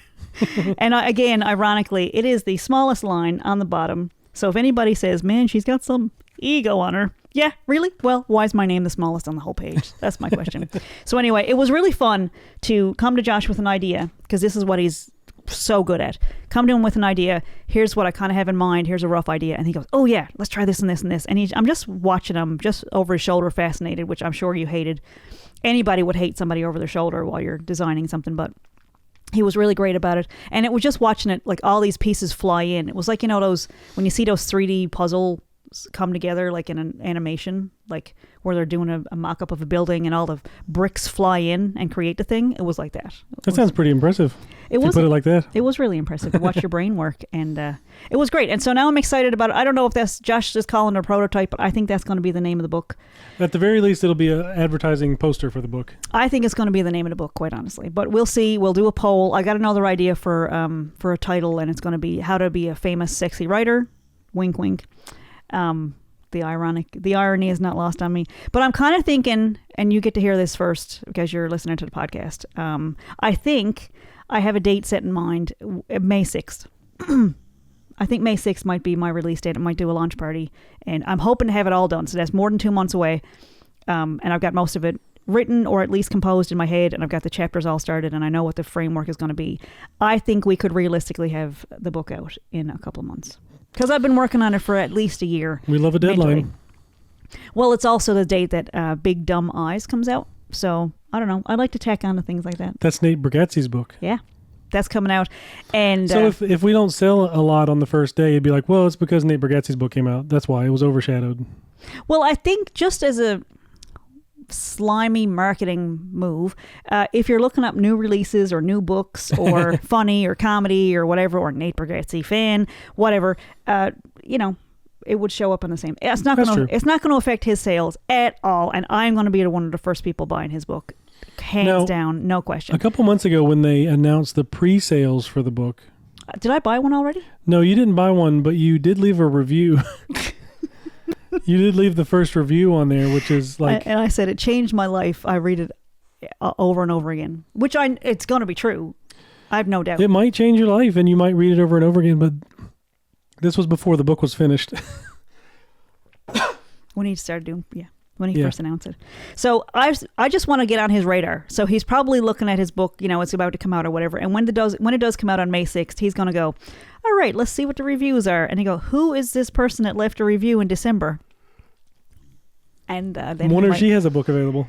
And again, ironically, it is the smallest line on the bottom. So if anybody says, man, she's got some ego on her. Yeah, really? Well, why is my name the smallest on the whole page? That's my question. So anyway, it was really fun to come to Josh with an idea, because this is what he's so good at. Come to him with an idea. Here's what I kind of have in mind. Here's a rough idea. And he goes, oh yeah, let's try this and this and this. And I'm just watching him just over his shoulder, fascinated, which I'm sure you hated. Anybody would hate somebody over their shoulder while you're designing something, but he was really great about it. And it was just watching it, like all these pieces fly in. It was like, those, when you see those 3D puzzle come together, like in an animation, like where they're doing a mock-up of a building and all the bricks fly in and create the thing. It was like that. That sounds pretty impressive. It was, put it like that. It was really impressive to watch your brain work, and it was great. And so now I'm excited about it. I don't know if that's Josh is calling it a prototype, but I think that's going to be the name of the book. At the very least, it'll be an advertising poster for the book. I think it's going to be the name of the book, quite honestly. But we'll see. We'll do a poll. I got another idea for a title, and it's going to be How to Be a Famous Sexy Writer. Wink, wink. The irony is not lost on me. But I'm kind of thinking, and you get to hear this first because you're listening to the podcast. I think I have a date set in mind, May 6th. I think May 6th might be my release date. I might do a launch party, and I'm hoping to have it all done. So that's more than 2 months away. And I've got most of it written or at least composed in my head, and I've got the chapters all started, and I know what the framework is going to be. I think we could realistically have the book out in a couple of months, because I've been working on it for at least a year. We love a deadline. Mentally. Well, it's also the date that Big Dumb Eyes comes out, so I don't know. I like to tack on to things like that. That's Nate Bargatze's book. Yeah, that's coming out. And so if we don't sell a lot on the first day, it'd be like, well, it's because Nate Bargatze's book came out. That's why it was overshadowed. Well, I think just as a slimy marketing move, if you're looking up new releases or new books or funny or comedy or whatever, or Nate Bargatze fan, whatever, it would show up on the same. It's not going to affect his sales at all, and I'm going to be one of the first people buying his book, hands down, no question. A couple months ago, when they announced the pre-sales for the book, did I buy one already? No, you didn't buy one, but you did leave a review. You did leave the first review on there, which is like... And I said, it changed my life. I read it over and over again, which it's going to be true. I have no doubt. It might change your life, and you might read it over and over again, but this was before the book was finished. When he started doing... Yeah. When he first announced it. So I just want to get on his radar. So he's probably looking at his book, it's about to come out or whatever. And when it does come out on May 6th, he's going to go, all right, let's see what the reviews are. And he go, who is this person that left a review in December? And then I wonder if she has a book available.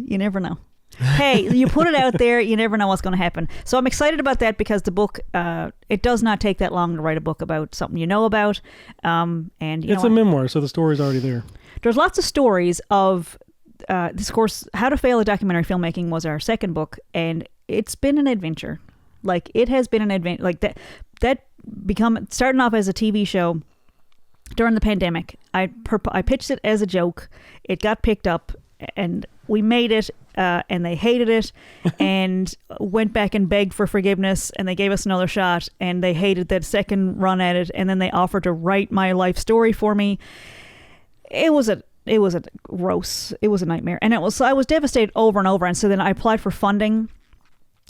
You never know. Hey, you put it out there, you never know what's going to happen. So I'm excited about that because the book, it does not take that long to write a book about something you know about. And it's a memoir, so the story's already there. There's lots of stories of this course. How to Fail at Documentary Filmmaking was our second book, and it's been an adventure. Like, it has been an adventure. Like, that starting off as a TV show during the pandemic. I pitched it as a joke. It got picked up, and we made it, and they hated it, and went back and begged for forgiveness, and they gave us another shot, and they hated that second run at it, and then they offered to write my life story for me. It was a nightmare, and I was devastated over and over. And so then I applied for funding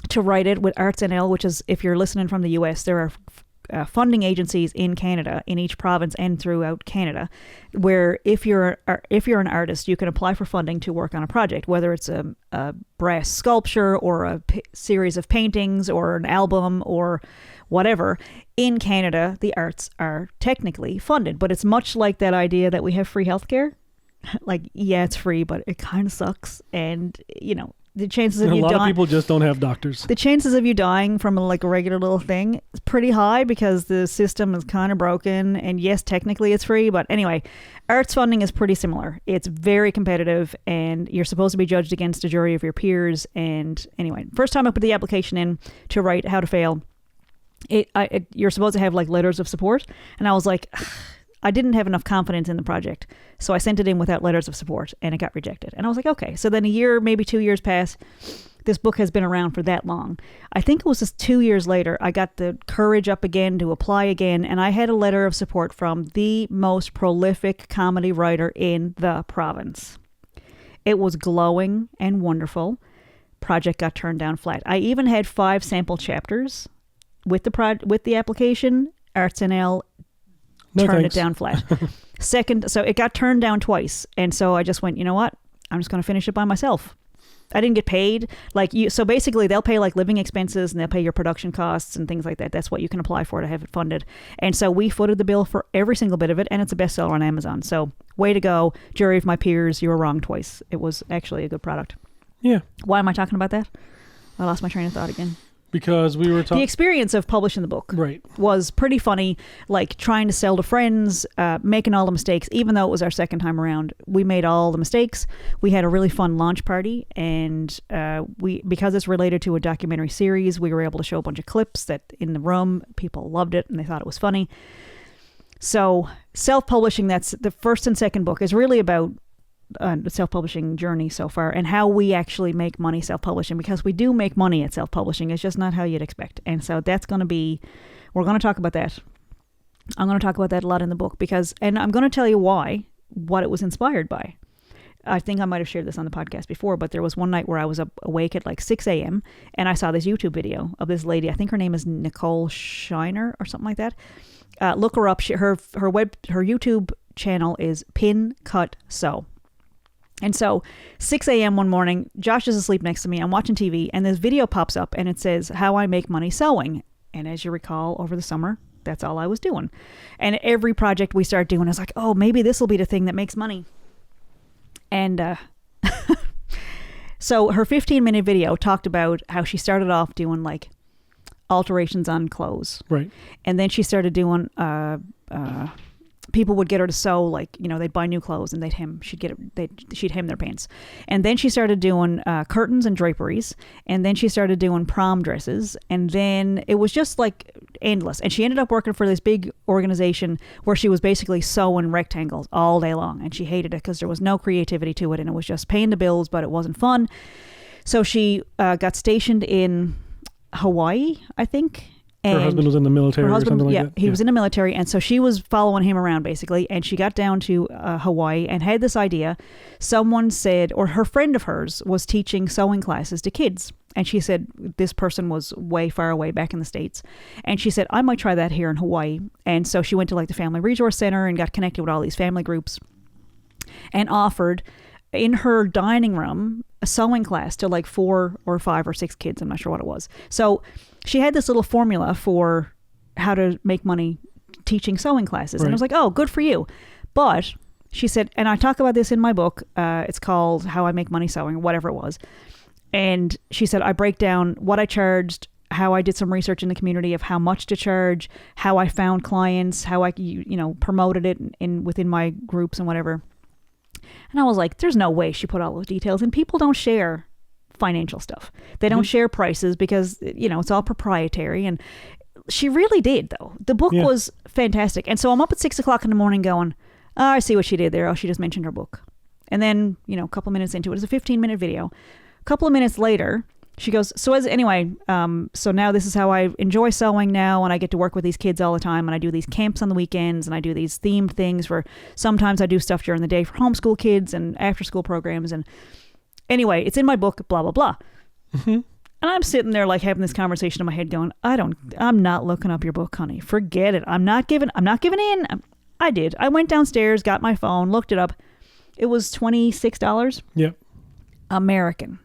to write it with Arts NL, which is, if you're listening from the US, there are funding agencies in Canada, in each province and throughout Canada, where if you're an artist, you can apply for funding to work on a project, whether it's a brass sculpture or a series of paintings or an album or whatever. In Canada, the arts are technically funded, but it's much like that idea that we have free healthcare. Like, yeah, it's free, but it kind of sucks. And, the chances of a lot of people just don't have doctors. The chances of you dying from a regular little thing is pretty high because the system is kind of broken. And yes, technically it's free, but anyway, arts funding is pretty similar. It's very competitive, and you're supposed to be judged against a jury of your peers. And anyway, first time I put the application in to write How to Fail, you're supposed to have letters of support, and I was like, I didn't have enough confidence in the project, so I sent it in without letters of support, and it got rejected. And I was like, okay. So then a year, maybe 2 years pass. This book has been around for that long. I think it was just 2 years later, I got the courage up again to apply again, and I had a letter of support from the most prolific comedy writer in the province. It was glowing and wonderful. Project got turned down flat. I even had 5 sample chapters with the application. Arts NL turned it down flat. So it got turned down twice. And so I just went, you know what? I'm just going to finish it by myself. I didn't get paid. So basically they'll pay living expenses, and they'll pay your production costs and things like that. That's what you can apply for to have it funded. And so we footed the bill for every single bit of it, and it's a bestseller on Amazon. So way to go. Jury of my peers, you were wrong twice. It was actually a good product. Yeah. Why am I talking about that? I lost my train of thought again. Because we were talking... The experience of publishing the book was pretty funny, trying to sell to friends, making all the mistakes. Even though it was our second time around, we made all the mistakes. We had a really fun launch party, and because it's related to a documentary series, we were able to show a bunch of clips that in the room, people loved it, and they thought it was funny. So self-publishing, that's the first and second book, is really about the self-publishing journey so far, and how we actually make money self-publishing, because we do make money at self-publishing. It's just not how you'd expect. And so that's going to be, we're going to talk about that. I'm going to talk about that a lot in the book, and I'm going to tell you what it was inspired by. I think I might have shared this on the podcast before, but there was one night where I was awake at 6 a.m. and I saw this YouTube video of this lady. I think her name is Nicole Shiner or something like that. Look her up. Her YouTube channel is Pin Cut Sew. And so 6 a.m. one morning, Josh is asleep next to me. I'm watching TV and this video pops up and it says, How I Make Money Sewing. And as you recall, over the summer, that's all I was doing. And every project we start doing, I was like, oh, maybe this will be the thing that makes money. And so her 15-minute video talked about how she started off doing like alterations on clothes. Right. And then she started doing people would get her to sew, like, you know, they'd buy new clothes and she'd hem their pants. And then she started doing curtains and draperies. And then she started doing prom dresses. And then it was just like endless. And she ended up working for this big organization where she was basically sewing rectangles all day long. And she hated it because there was no creativity to it. And it was just paying the bills, but it wasn't fun. So she got stationed in Hawaii, I think. Her husband was in the military or something like that? He was in the military. And so she was following him around, basically. And she got down to Hawaii and had this idea. Someone said, or her friend of hers was teaching sewing classes to kids. And she said, this person was way far away back in the States. And she said, I might try that here in Hawaii. And so she went to like the Family Resource Center and got connected with all these family groups and offered in her dining room a sewing class to like 4 or 5 or 6 kids. I'm not sure what it was. So she had this little formula for how to make money teaching sewing classes. Right. And I was like, oh, good for you. But she said, and I talk about this in my book, it's called How I Make Money Sewing, or whatever it was. And she said, I break down what I charged, how I did some research in the community of how much to charge, how I found clients, how I, promoted it within my groups and whatever. And I was like, there's no way she put all those details in. People don't share financial stuff. They don't share prices because, it's all proprietary. And she really did, though. The book was fantastic. And so I'm up at 6 o'clock in the morning going, oh, I see what she did there. Oh, she just mentioned her book. And then, a couple minutes into it, it's a 15-minute video. A couple of minutes later, she goes, so now this is how I enjoy sewing now, and I get to work with these kids all the time, and I do these camps on the weekends, and I do these themed things sometimes I do stuff during the day for homeschool kids and after-school programs, and anyway, it's in my book, blah, blah, blah. Mm-hmm. And I'm sitting there like having this conversation in my head going, I'm not looking up your book, honey. Forget it. I'm not giving in. I did. I went downstairs, got my phone, looked it up. It was $26. Yep. American.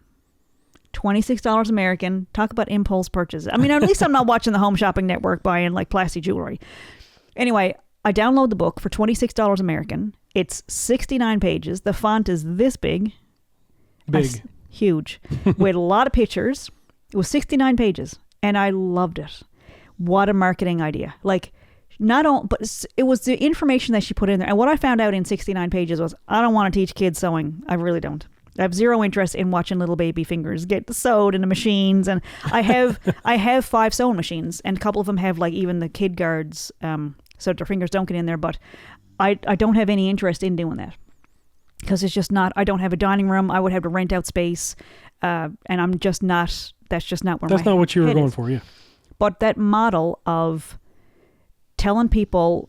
$26 American. Talk about impulse purchases. I mean, at least I'm not watching the Home Shopping Network buying like plastic jewelry. Anyway, I download the book for $26 American. It's 69 pages. The font is this big. Huge. With a lot of pictures. It was 69 pages. And I loved it. What a marketing idea. Like, but it was the information that she put in there. And what I found out in 69 pages was, I don't want to teach kids sewing. I really don't. I have zero interest in watching little baby fingers get sewed in the machines. And I have 5 sewing machines, and a couple of them have like even the kid guards, so their fingers don't get in there. But I don't have any interest in doing that because it's just not, I don't have a dining room. I would have to rent out space. And I'm just not, that's just not where that's not what you were going for. Yeah. But that model of telling people,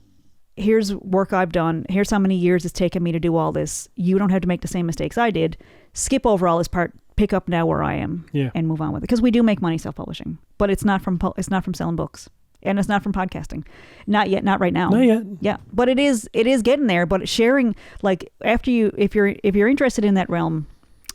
here's work I've done. Here's how many years it's taken me to do all this. You don't have to make the same mistakes I did. Skip over all this part. Pick up now where I am, and move on with it. Because we do make money self-publishing, but it's not from selling books, and it's not from podcasting. Not yet. Not right now. Not yet. Yeah, but it is getting there. But sharing, like, after if you're interested in that realm,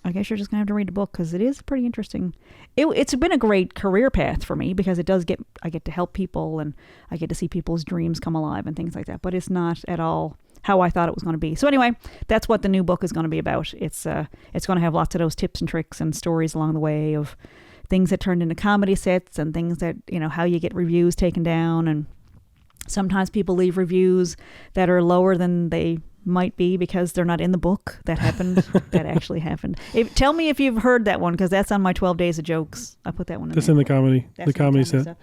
I guess you're just gonna have to read the book because it is pretty interesting. It's been a great career path for me because I get to help people and I get to see people's dreams come alive and things like that. But it's not at all how I thought it was going to be. So anyway, that's what the new book is going to be about. It's going to have lots of those tips and tricks and stories along the way of things that turned into comedy sets and things that, how you get reviews taken down. And sometimes people leave reviews that are lower than they might be because they're not in the book. That happened. That actually happened. Tell me if you've heard that one, because that's on my 12 Days of Jokes. I put that one in That's there. in the comedy. That's the comedy set. Stuff.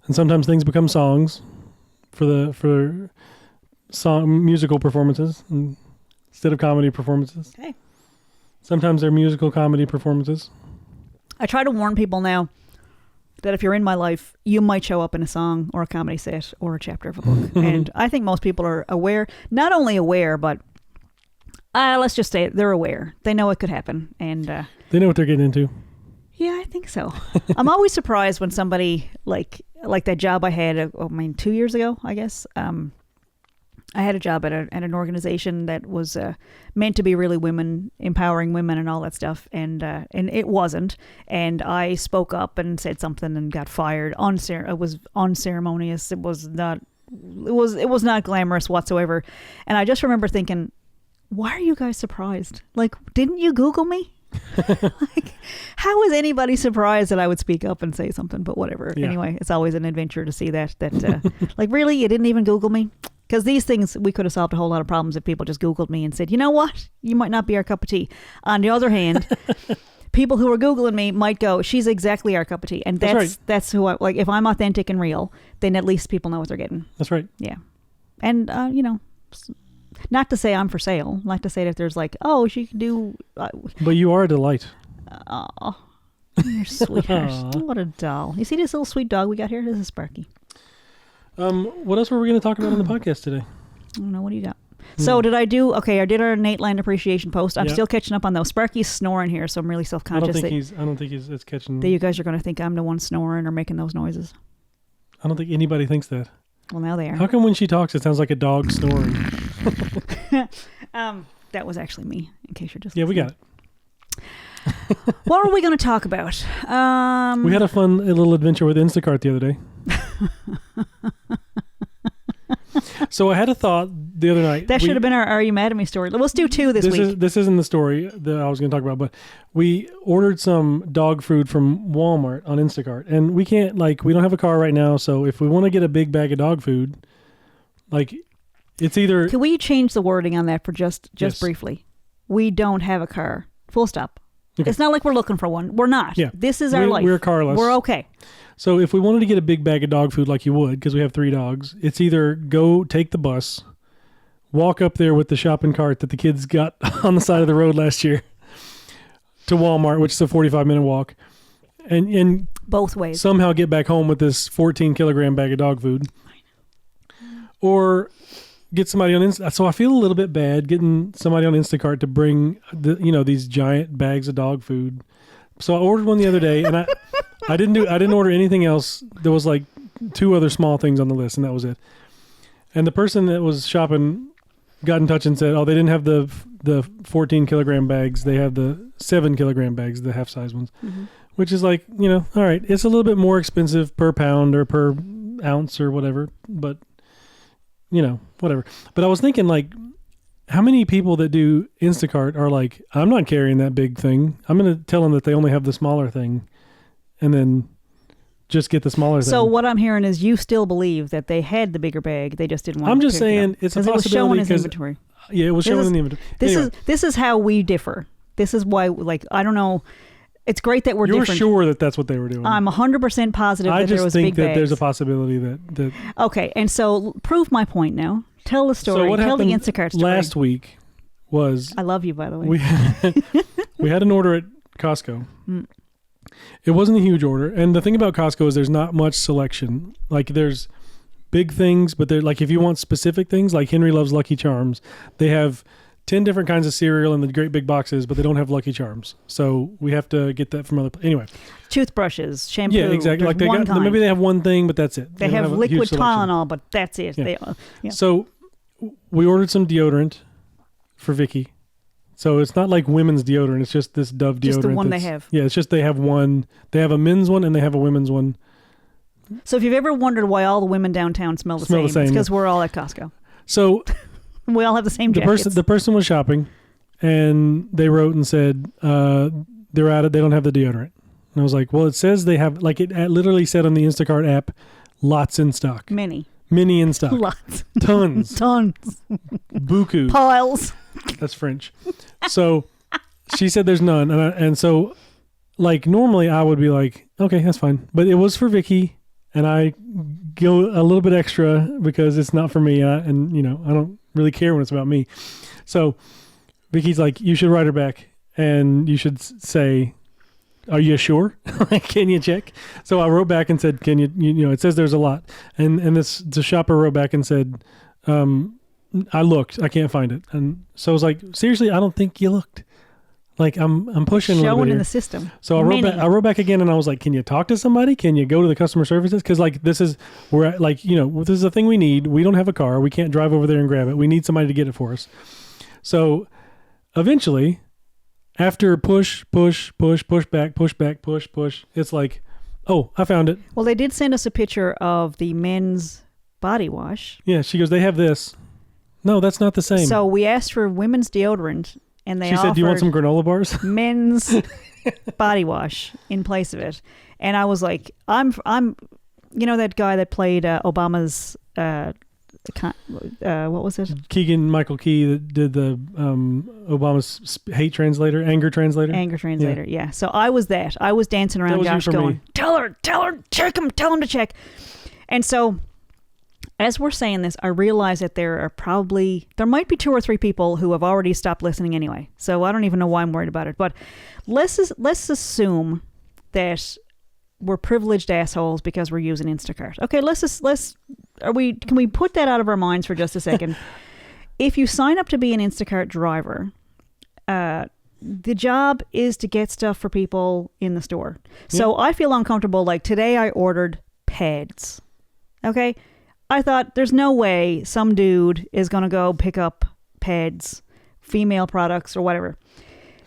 And sometimes things become songs for musical performances instead of comedy performances. Hey. Sometimes they're musical comedy performances. I try to warn people now that if you're in my life, you might show up in a song or a comedy set or a chapter of a book. And I think most people are aware, not only aware, but let's just say they're aware. They know it could happen. And they know what they're getting into. Yeah, I think so. I'm always surprised when somebody like that job I had, 2 years ago, I guess. I had a job at an organization that was meant to be really empowering women and all that stuff, and it wasn't. And I spoke up and said something and got fired. It was unceremonious. It was not glamorous whatsoever. And I just remember thinking, why are you guys surprised? Like, didn't you Google me? Like, how is anybody surprised that I would speak up and say something? But whatever. Yeah. Anyway, it's always an adventure to see that like, really, you didn't even Google me? Because these things, we could have solved a whole lot of problems if people just Googled me and said, you know what, you might not be our cup of tea. On the other hand, people who are Googling me might go, she's exactly our cup of tea. And that's who I like. If I'm authentic and real, then at least people know what they're getting. That's right. Yeah. And not to say I'm for sale, not to say that there's like, oh, she can do. But you are a delight. Oh, you're sweetheart. What a doll. You see this little sweet dog we got here? This is Sparky. What else were we going to talk about on the podcast today? I don't know. What do you got? So I did our Nate Land appreciation post. I'm still catching up on those. Sparky's snoring here, so I'm really self-conscious. I don't think he's catching. That you guys are going to think I'm the one snoring or making those noises. I don't think anybody thinks that. Well, now they are. How come when she talks, it sounds like a dog snoring? That was actually me, in case you're just listening. We got it. What are we going to talk about? We had a fun little adventure with Instacart the other day. So I had a thought the other night. That should have been our Are You Mad at Me story. Let's do two this week. This isn't the story that I was going to talk about, but we ordered some dog food from Walmart on Instacart. And we can't, we don't have a car right now, so if we want to get a big bag of dog food, it's either... Can we change the wording on that for just yes. briefly? We don't have a car. Full stop. Okay. It's not like we're looking for one. We're not. Yeah. This is our life. We're carless. We're okay. So if we wanted to get a big bag of dog food like you would, because we have 3 dogs, it's either go take the bus, walk up there with the shopping cart that the kids got on the side of the road last year to Walmart, which is a 45-minute walk, and both ways. Somehow get back home with this 14-kilogram bag of dog food. Or get somebody on Instacart. So I feel a little bit bad getting somebody on Instacart to bring these giant bags of dog food. So I ordered one the other day, and I didn't order anything else. There was 2 other small things on the list, and that was it. And the person that was shopping got in touch and said, "Oh, they didn't have the 14-kilogram bags. They have the 7-kilogram bags, the half-size ones." Mm-hmm. Which is all right. It's a little bit more expensive per pound or per ounce or whatever, but whatever. But I was thinking how many people that do Instacart are I'm not carrying that big thing. I'm going to tell them that they only have the smaller thing and then just get the smaller thing. So what I'm hearing is you still believe that they had the bigger bag. They just didn't want to. I'm just saying it's a possibility. It was showing his inventory. Yeah, it was showing in the inventory. This is how we differ. This is why, I don't know. It's great that we're different. You're sure that that's what they were doing. I'm 100% positive that there was big bags. I just think that there's a possibility that... Okay, and so prove my point now. Tell the story. So what Tell the happened Instacart story. Last week was... I love you, by the way. We had an order at Costco. Mm. It wasn't a huge order. And the thing about Costco is there's not much selection. There's big things, but they're if you want specific things, like Henry loves Lucky Charms, they have 10 different kinds of cereal in the great big boxes, but they don't have Lucky Charms. So we have to get that from other... Anyway. Toothbrushes, shampoo. Yeah, exactly. Maybe they have one thing, but that's it. They have liquid Tylenol, but that's it. Yeah. So we ordered some deodorant for Vicky. So it's not like women's deodorant. It's just this Dove deodorant. Just the one they have. Yeah, it's just they have one. They have a men's one and they have a women's one. So if you've ever wondered why all the women downtown smell the same, it's because we're all at Costco. So... We all have the same jackets. The person was shopping, and they wrote and said they're out of. They don't have the deodorant. And I was like, well, it says they have. It literally said on the Instacart app, lots in stock. Many in stock. Lots. Tons. Buku. Piles. That's French. So she said there's none, and so normally I would be like, okay, that's fine, but it was for Vicky, and I go a little bit extra because it's not for me, and I don't really care when it's about me. So Vicky's like, you should write her back and you should say, are you sure? Can you check? So I wrote back and said, can you it says there's a lot. And the shopper wrote back and said, I looked, I can't find it. And so I was like, seriously, I don't think you looked. Like I'm pushing a little Showing bit in here. the system. So I wrote back again and I was like, can you talk to somebody? Can you go to the customer services? Because like this is we're like, this is a thing we need. We don't have a car. We can't drive over there and grab it. We need somebody to get it for us. So eventually, after push back, it's like, oh, I found it. Well, they did send us a picture of the men's body wash. Yeah, she goes, they have this. No, that's not the same. So we asked for women's deodorant, and they She said, do you want some granola bars? men's body wash in place of it. And I was like, I'm that guy that played Obama's what was it? Michael Key that did the Obama's anger translator. Yeah. So I was that. I was dancing around Josh going, tell her, check him, tell him to check. And so as we're saying this, I realize that there might be 2 or 3 people who have already stopped listening anyway. So I don't even know why I'm worried about it. But let's assume that we're privileged assholes because we're using Instacart. Okay, can we put that out of our minds for just a second? If you sign up to be an Instacart driver, the job is to get stuff for people in the store. So I feel uncomfortable. Like today I ordered pads. Okay? I thought there's no way some dude is going to go pick up pads, female products or whatever.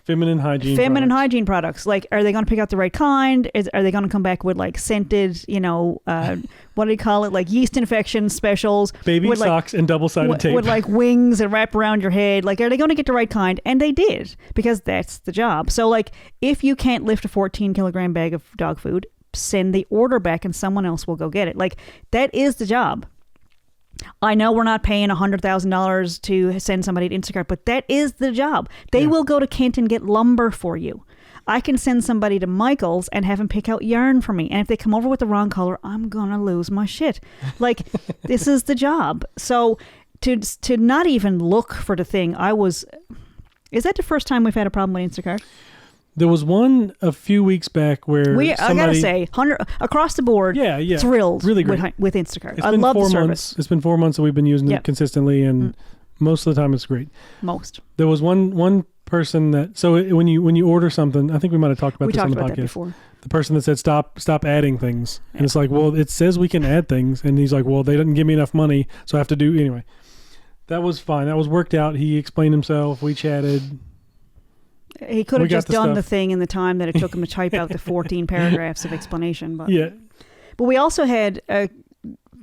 Feminine hygiene products. Like, are they going to pick out the right kind? Are they going to come back with like scented, what do you call it? Like yeast infection specials. Baby socks and double-sided tape. With like wings and wrap around your head. Like, are they going to get the right kind? And they did, because that's the job. So like, if you can't lift a 14-kilogram bag of dog food, send the order back and someone else will go get it. Like, that is the job. I know we're not paying $100,000 to send somebody to Instacart, but that is the job. They will go to Kent and get lumber for you. I can send somebody to Michael's and have him pick out yarn for me. And if they come over with the wrong color, I'm going to lose my shit. Like, this is the job. So to not even look for the thing, is that the first time we've had a problem with Instacart? There was one a few weeks back where I gotta say, across the board, thrilled really great. with Instacart. I love the service. It's been 4 months that we've been using it consistently, and most of the time it's great. Most. There was one person that, so when you order something, I think we might have talked about this on the podcast. That before. The person that said stop adding things, and it's like, well, it says we can add things, and he's like, well, they didn't give me enough money, so I have to do anyway. That was fine. That was worked out. He explained himself. We chatted. He could have just done the thing in the time that it took him to type out the 14 paragraphs of explanation. But we also had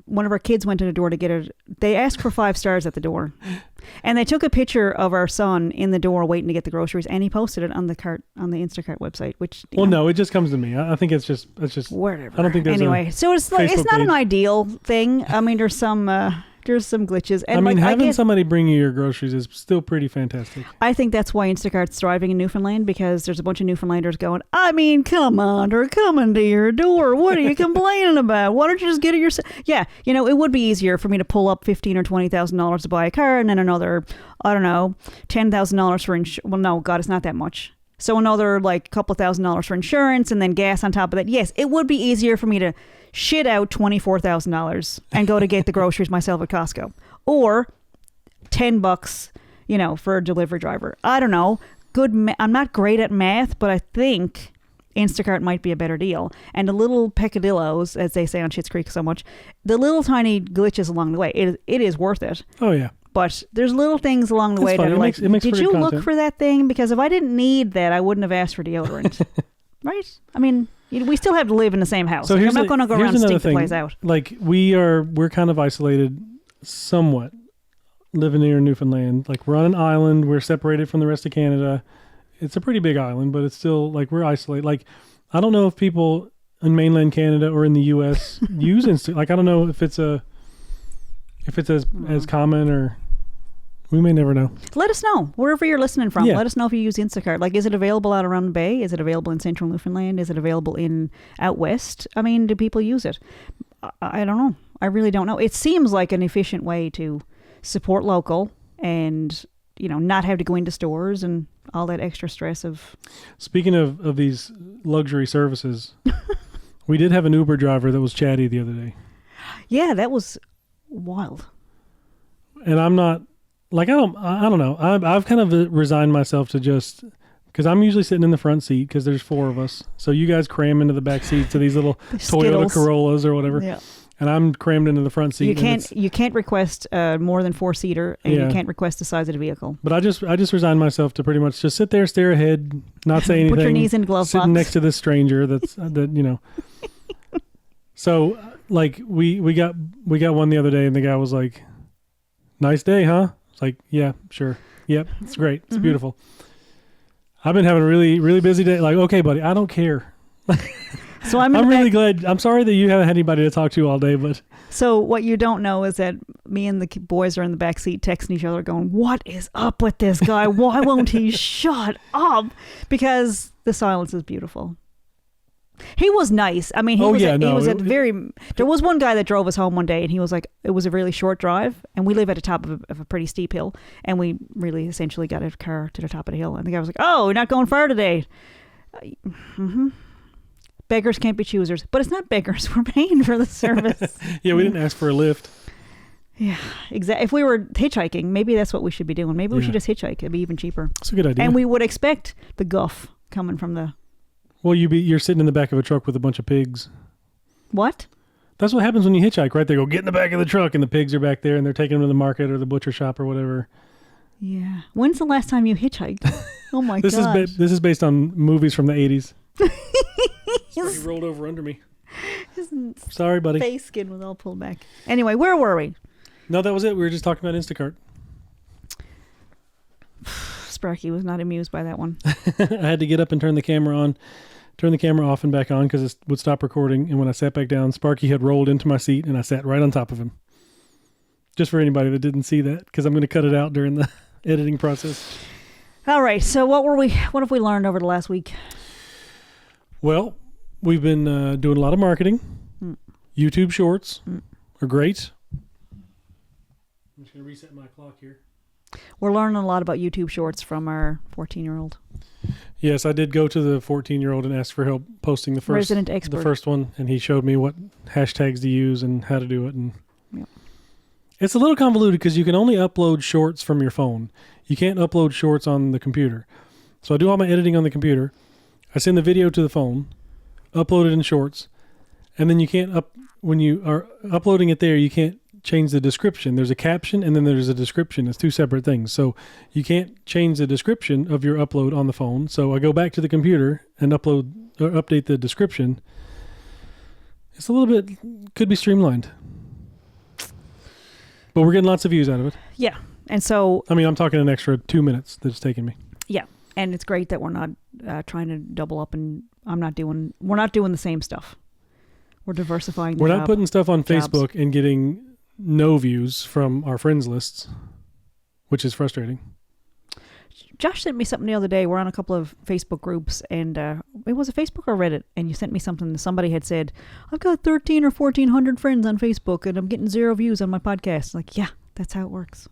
one of our kids went to the door to get her. They asked for 5 stars at the door, and they took a picture of our son in the door waiting to get the groceries, and he posted it on the Instacart website. Which no, it just comes to me. I think it's just whatever. I don't think there's so it's like it's not an ideal thing. I mean, there's some glitches. And having somebody bring you your groceries is still pretty fantastic. I think that's why Instacart's thriving in Newfoundland, because there's a bunch of Newfoundlanders going, I mean, come on, they're coming to your door. What are you complaining about? Why don't you just get it yourself? Yeah, it would be easier for me to pull up $15,000 or $20,000 to buy a car, and then another, I don't know, $10,000 for insurance. Well, no, God, it's not that much. So another like couple $1,000 for insurance, and then gas on top of that. Yes, it would be easier for me to shit out $24,000 and go to get the groceries myself at Costco, or $10, for a delivery driver. I don't know. I'm not great at math, but I think Instacart might be a better deal. And the little peccadillos, as they say on Schitt's Creek so much, the little tiny glitches along the way, it is worth it. Oh yeah. But there's little things along the way that are like, did you look for that thing? Because if I didn't need that, I wouldn't have asked for deodorant. Right? I mean, we still have to live in the same house. So I'm not going to go around and stink the place out. Like, we're kind of isolated somewhat, living here in Newfoundland. Like, we're on an island. We're separated from the rest of Canada. It's a pretty big island, but it's still, like, we're isolated. Like, I don't know if people in mainland Canada or in the U.S. use Instacart. Like, I don't know if it's as common, or we may never know. Let us know wherever you're listening from. Let us know if you use Instacart. Like, is it available out around the Bay? Is it available in central Newfoundland? Is it available out west? I mean, do people use it? I don't know. I really don't know. It seems like an efficient way to support local and, not have to go into stores and all that extra stress of. Speaking of these luxury services, we did have an Uber driver that was chatty the other day. Yeah, that was wild. And I'm not, like, I don't know. I've kind of resigned myself to just Because I'm usually sitting in the front seat because there's 4 of us. So you guys cram into the back seats to these little Toyota Skittles. Corollas or whatever. Yeah. And I'm crammed into the front seat. You can't request more than 4-seater, and you can't request the size of the vehicle. But I just resigned myself to pretty much just sit there, stare ahead, not say anything. Put your knees in the glove sitting box. next to this stranger that. So like we got one the other day, and the guy was like, "Nice day, huh?" It's like, "Yeah, sure. Yep, it's great. It's beautiful." I've been having a really, really busy day. Like, okay, buddy, I don't care. So I'm really glad. I'm sorry that you haven't had anybody to talk to all day, but. So what you don't know is that me and the boys are in the back seat texting each other going, what is up with this guy? Why won't he shut up? Because the silence is beautiful. He was nice. I mean, there was one guy that drove us home one day, and he was like, it was a really short drive, and we live at the top of a pretty steep hill, and we really essentially got a car to the top of the hill, and the guy was like, oh, we're not going far today. Beggars can't be choosers, but it's not beggars. We're paying for the service. Yeah, we didn't ask for a lift. Yeah, exactly. If we were hitchhiking, maybe that's what we should be doing. Maybe we should just hitchhike. It'd be even cheaper. That's a good idea. And we would expect the guff coming from the... Well, you're sitting in the back of a truck with a bunch of pigs. What? That's what happens when you hitchhike, right? They go, get in the back of the truck, and the pigs are back there, and they're taking them to the market or the butcher shop or whatever. Yeah. When's the last time you hitchhiked? Oh my god. This is based on movies from the 80s. He rolled over under me. Sorry, buddy. Face skin was all pulled back. Anyway, where were we? No, that was it. We were just talking about Instacart. Sparky was not amused by that one. I had to get up and turn the camera off and back on because it would stop recording. And when I sat back down, Sparky had rolled into my seat, and I sat right on top of him. Just for anybody that didn't see that, because I'm going to cut it out during the editing process. All right. So what have we learned over the last week? Well, we've been doing a lot of marketing. YouTube Shorts are great. I'm just going to reset my clock here. We're learning a lot about YouTube Shorts from our 14-year-old. Yes, I did go to the 14-year-old and ask for help posting the first one, and he showed me what hashtags to use and how to do it. And it's a little convoluted because you can only upload shorts from your phone. You can't upload shorts on the computer. So I do all my editing on the computer. I send the video to the phone, upload it in Shorts, and then you can't when you are uploading it there, you can't change the description. There's a caption and then there's a description. It's 2 separate things. So you can't change the description of your upload on the phone. So I go back to the computer and update the description. It's a little bit, could be streamlined. But we're getting lots of views out of it. Yeah. And so... I mean, I'm talking an extra 2 minutes that it's taken me. Yeah. And it's great that we're not trying to double up, and we're not doing the same stuff. We're diversifying. We're not putting stuff on Facebook and getting no views from our friends lists, which is frustrating. Josh sent me something the other day. We're on a couple of Facebook groups, and it was a Facebook or Reddit, and you sent me something. Somebody had said, I've got 13 or 1,400 friends on Facebook, and I'm getting 0 views on my podcast. Like, yeah, that's how it works.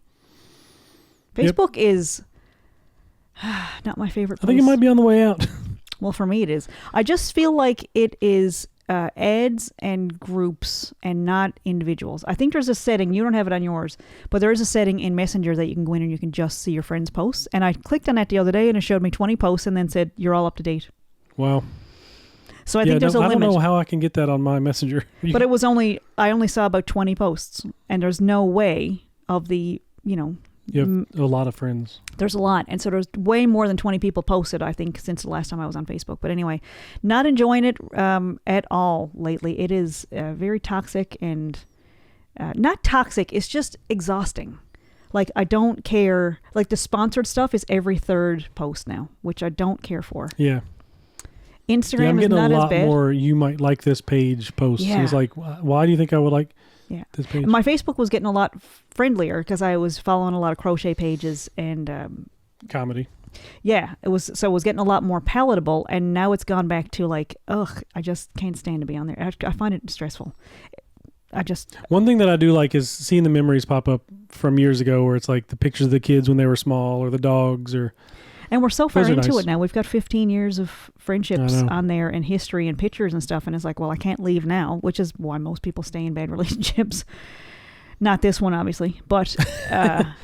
Facebook is... not my favorite place. I think it might be on the way out. Well, for me it is. I just feel like it is ads and groups and not individuals. I think there's a setting, you don't have it on yours, but there is a setting in Messenger that you can go in and you can just see your friends' posts. And I clicked on that the other day and it showed me 20 posts and then said, you're all up to date. Wow. So I think there's a limit. I don't know how I can get that on my Messenger. But I only saw about 20 posts, and there's no way of the, you have a lot of friends. There's a lot. And so there's way more than 20 people posted, I think, since the last time I was on Facebook. But anyway, not enjoying it at all lately. It is very toxic and not toxic. It's just exhausting. Like, I don't care. Like, the sponsored stuff is every 3rd post now, which I don't care for. Yeah. Instagram is not as bad. I'm getting a lot more, you might like this page posts. Yeah. It's like, why do you think I would like this page? My Facebook was getting a lot friendlier because I was following a lot of crochet pages and... comedy. Yeah, it was getting a lot more palatable, and now it's gone back to like, ugh, I just can't stand to be on there. I find it stressful. One thing that I do like is seeing the memories pop up from years ago where it's like the pictures of the kids when they were small or the dogs or... And we're so far into it now. We've got 15 years of friendships on there and history and pictures and stuff. And it's like, well, I can't leave now, which is why most people stay in bad relationships. Not this one, obviously, but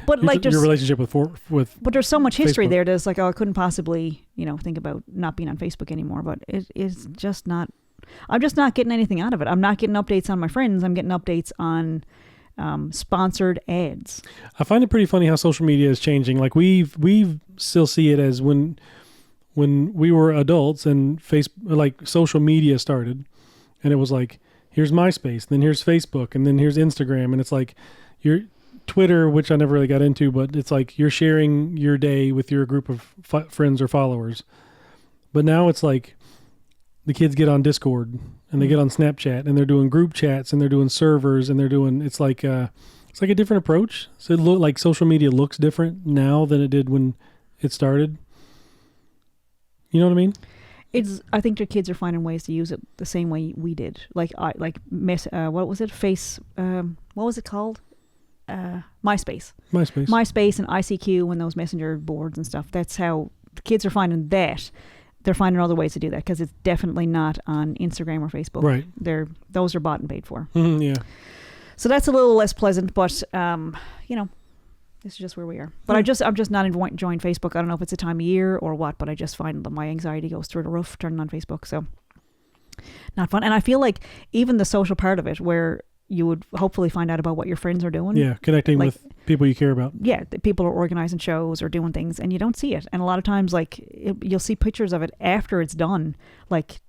like your relationship with. But there's so much history Facebook. there. There's like, I couldn't possibly, think about not being on Facebook anymore. But it is just not. I'm just not getting anything out of it. I'm not getting updates on my friends. I'm getting updates on sponsored ads. I find it pretty funny how social media is changing. Like we still see it as when we were adults and social media started, and it was like, here's MySpace, then here's Facebook, and then here's Instagram, and it's like your Twitter, which I never really got into, but it's like you're sharing your day with your group of friends or followers. But now it's like the kids get on Discord and they get on Snapchat and they're doing group chats and they're doing servers and they're doing, it's like a different approach. So it look like social media looks different now than it did when it started. You know what I mean? I think the kids are finding ways to use it the same way we did. What was it? What was it called? MySpace. MySpace and ICQ and those messenger boards and stuff. That's how the kids are finding that. They're finding other ways to do that because it's definitely not on Instagram or Facebook. Right. Those are bought and paid for. Mm-hmm, yeah. So that's a little less pleasant, but this is just where we are. But I'm just not enjoying Facebook. I don't know if it's a time of year or what, but I just find that my anxiety goes through the roof turning on Facebook. So not fun. And I feel like even the social part of it, where you would hopefully find out about what your friends are doing. Yeah, connecting with people you care about. Yeah, the people are organizing shows or doing things, and you don't see it. And a lot of times, you'll see pictures of it after it's done. Like,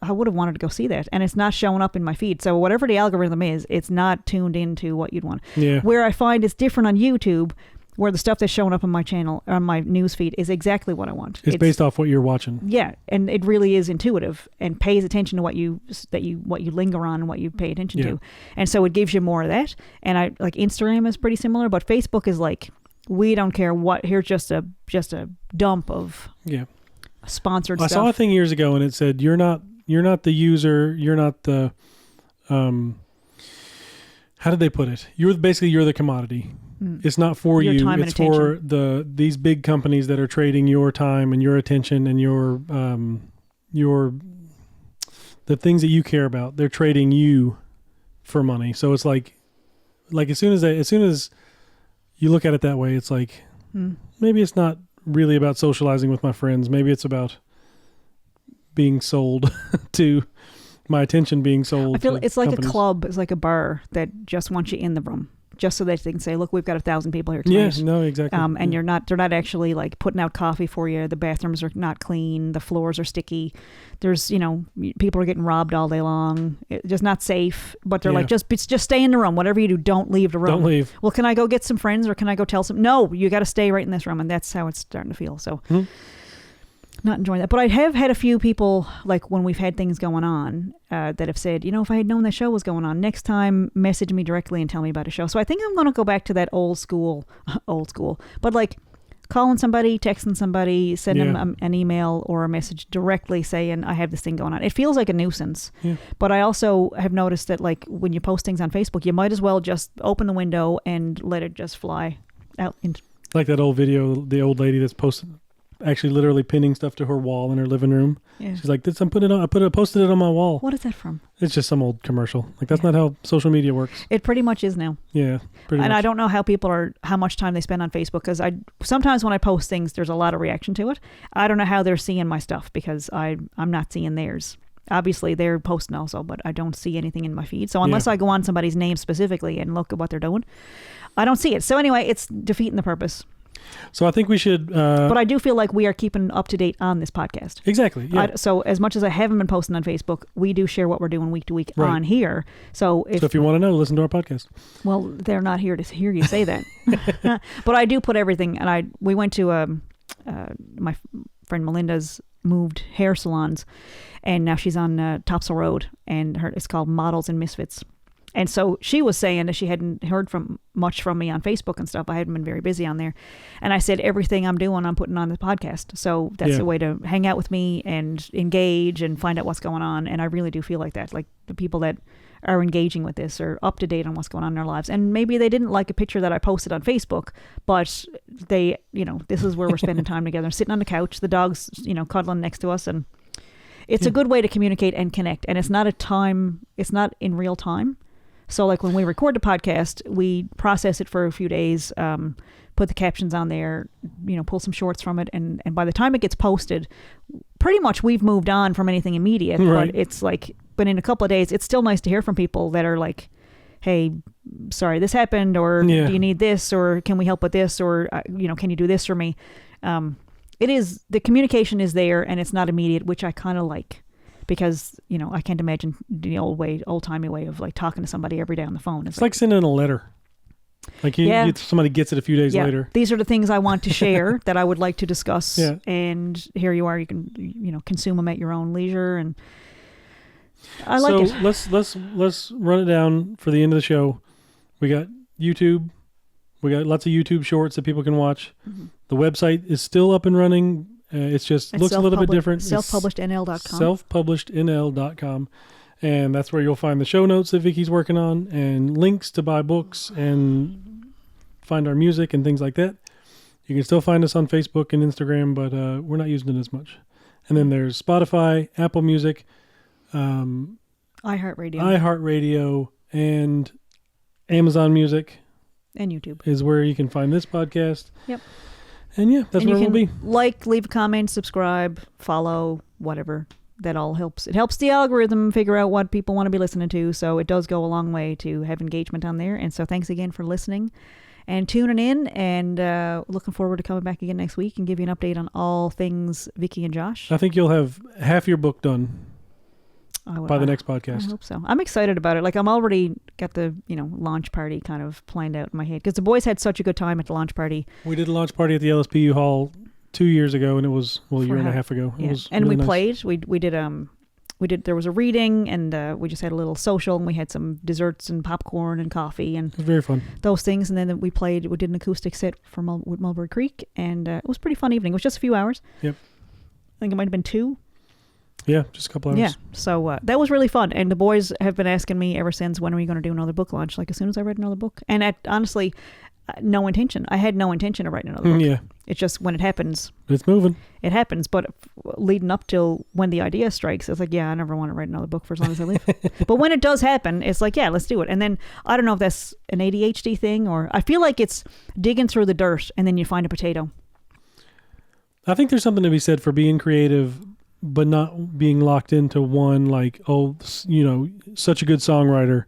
I would have wanted to go see that, and it's not showing up in my feed. So whatever the algorithm is, it's not tuned into what you'd want. Yeah. Where I find it's different on YouTube, where the stuff that's showing up on my channel, on my news feed, is exactly what I want. It's based off what you're watching. Yeah, and it really is intuitive and pays attention to what you linger on and what you pay attention to, and so it gives you more of that. And I like Instagram is pretty similar, but Facebook is like, we don't care what. Here's just a dump of sponsored stuff. I saw a thing years ago, and it said you're not the user. You're not the how did they put it? You're the commodity. It's not for your you. Time it's and for these big companies that are trading your time and your attention and the things that you care about. They're trading you for money. So it's like as soon as you look at it that way, it's like maybe it's not really about socializing with my friends. Maybe it's about being sold to my attention being sold. I feel it's like companies. a club. It's like a bar that just wants you in the room, just so that they can say, look, we've got 1,000 people here tonight. Yes, no, exactly. And they're not actually like putting out coffee for you. The bathrooms are not clean. The floors are sticky. There's, people are getting robbed all day long. It's just not safe. But they're like, just stay in the room. Whatever you do, don't leave the room. Don't leave. Well, can I go get some friends or can I go tell some? No, you got to stay right in this room. And that's how it's starting to feel. So not enjoying that. But I have had a few people, like when we've had things going on, that have said, if I had known that show was going on, next time message me directly and tell me about a show. So I think I'm going to go back to that old school, but like calling somebody, texting somebody, sending them an email or a message directly saying, I have this thing going on. It feels like a nuisance. Yeah. But I also have noticed that like when you post things on Facebook, you might as well just open the window and let it just fly out. Like that old video, the old lady that's actually literally pinning stuff to her wall in her living room. Yeah. She's like, I posted it on my wall. What is that from? It's just some old commercial. Like that's not how social media works. It pretty much is now. Yeah. Pretty much. And I don't know how much time they spend on Facebook, because sometimes when I post things, there's a lot of reaction to it. I don't know how they're seeing my stuff because I'm not seeing theirs. Obviously they're posting also, but I don't see anything in my feed. So unless I go on somebody's name specifically and look at what they're doing, I don't see it. So anyway, it's defeating the purpose. So I think we should... but I do feel like we are keeping up to date on this podcast. Exactly, yeah. So as much as I haven't been posting on Facebook, we do share what we're doing week to week on here. So if you want to know, listen to our podcast. Well, they're not here to hear you say that. But I do put everything, and we went to my friend Melinda's moved hair salons, and now she's on Topsail Road, and it's called Models and Misfits. And so she was saying that she hadn't heard much from me on Facebook and stuff. I hadn't been very busy on there. And I said, everything I'm doing, I'm putting on the podcast. So that's a way to hang out with me and engage and find out what's going on. And I really do feel like that. Like the people that are engaging with this are up to date on what's going on in their lives. And maybe they didn't like a picture that I posted on Facebook, but they, this is where we're spending time together, sitting on the couch, the dog's, cuddling next to us. And it's a good way to communicate and connect. And it's not in real time. So like when we record the podcast, we process it for a few days, put the captions on there, pull some shorts from it. And by the time it gets posted, pretty much we've moved on from anything immediate. Right. But it's like, but in a couple of days, it's still nice to hear from people that are like, hey, sorry, this happened, or do you need this, or can we help with this, or, can you do this for me? The communication is there and it's not immediate, which I kind of like. Because, I can't imagine the old-timey way of like talking to somebody every day on the phone. It's like sending a letter. Like somebody gets it a few days later. These are the things I want to share that I would like to discuss. Yeah. And here you are. You can, consume them at your own leisure. And I like it. So let's run it down for the end of the show. We got YouTube. We got lots of YouTube shorts that people can watch. Mm-hmm. The website is still up and running. It's looks a little bit different. Selfpublishednl.com. Selfpublishednl.com. And that's where you'll find the show notes that Vicky's working on and links to buy books and find our music and things like that. You can still find us on Facebook and Instagram, but we're not using it as much. And then there's Spotify, Apple Music, iHeartRadio, and Amazon Music. And YouTube. Is where you can find this podcast. Yep. And that's where we'll be. Leave a comment, subscribe, follow, whatever. That all helps. It helps the algorithm figure out what people want to be listening to. So it does go a long way to have engagement on there. And so thanks again for listening and tuning in. And looking forward to coming back again next week and give you an update on all things Vicky and Josh. I think you'll have half your book done by the next podcast. I hope so. I'm excited about it. Like I'm already got the launch party kind of planned out in my head because the boys had such a good time at the launch party. We did a launch party at the LSPU hall 2 years ago, and it was a year and a half ago. Yeah. It was and really we nice. played. We did. There was a reading, and we just had a little social, and we had some desserts and popcorn and coffee, and it was very fun. Those things, and then we played. We did an acoustic set with Mulberry Creek, and it was a pretty fun evening. It was just a few hours. Yep. I think it might have been 2. Yeah, just a couple hours. Yeah, so that was really fun. And the boys have been asking me ever since, when are we going to do another book launch? Like, as soon as I read another book. And honestly, no intention. I had no intention of writing another book. Yeah. It's just when it happens. It's moving. It happens. But leading up till when the idea strikes, it's like, I never want to write another book for as long as I live. But when it does happen, it's like, let's do it. And then I don't know if that's an ADHD thing, or I feel like it's digging through the dirt and then you find a potato. I think there's something to be said for being creative, but not being locked into one, like, such a good songwriter,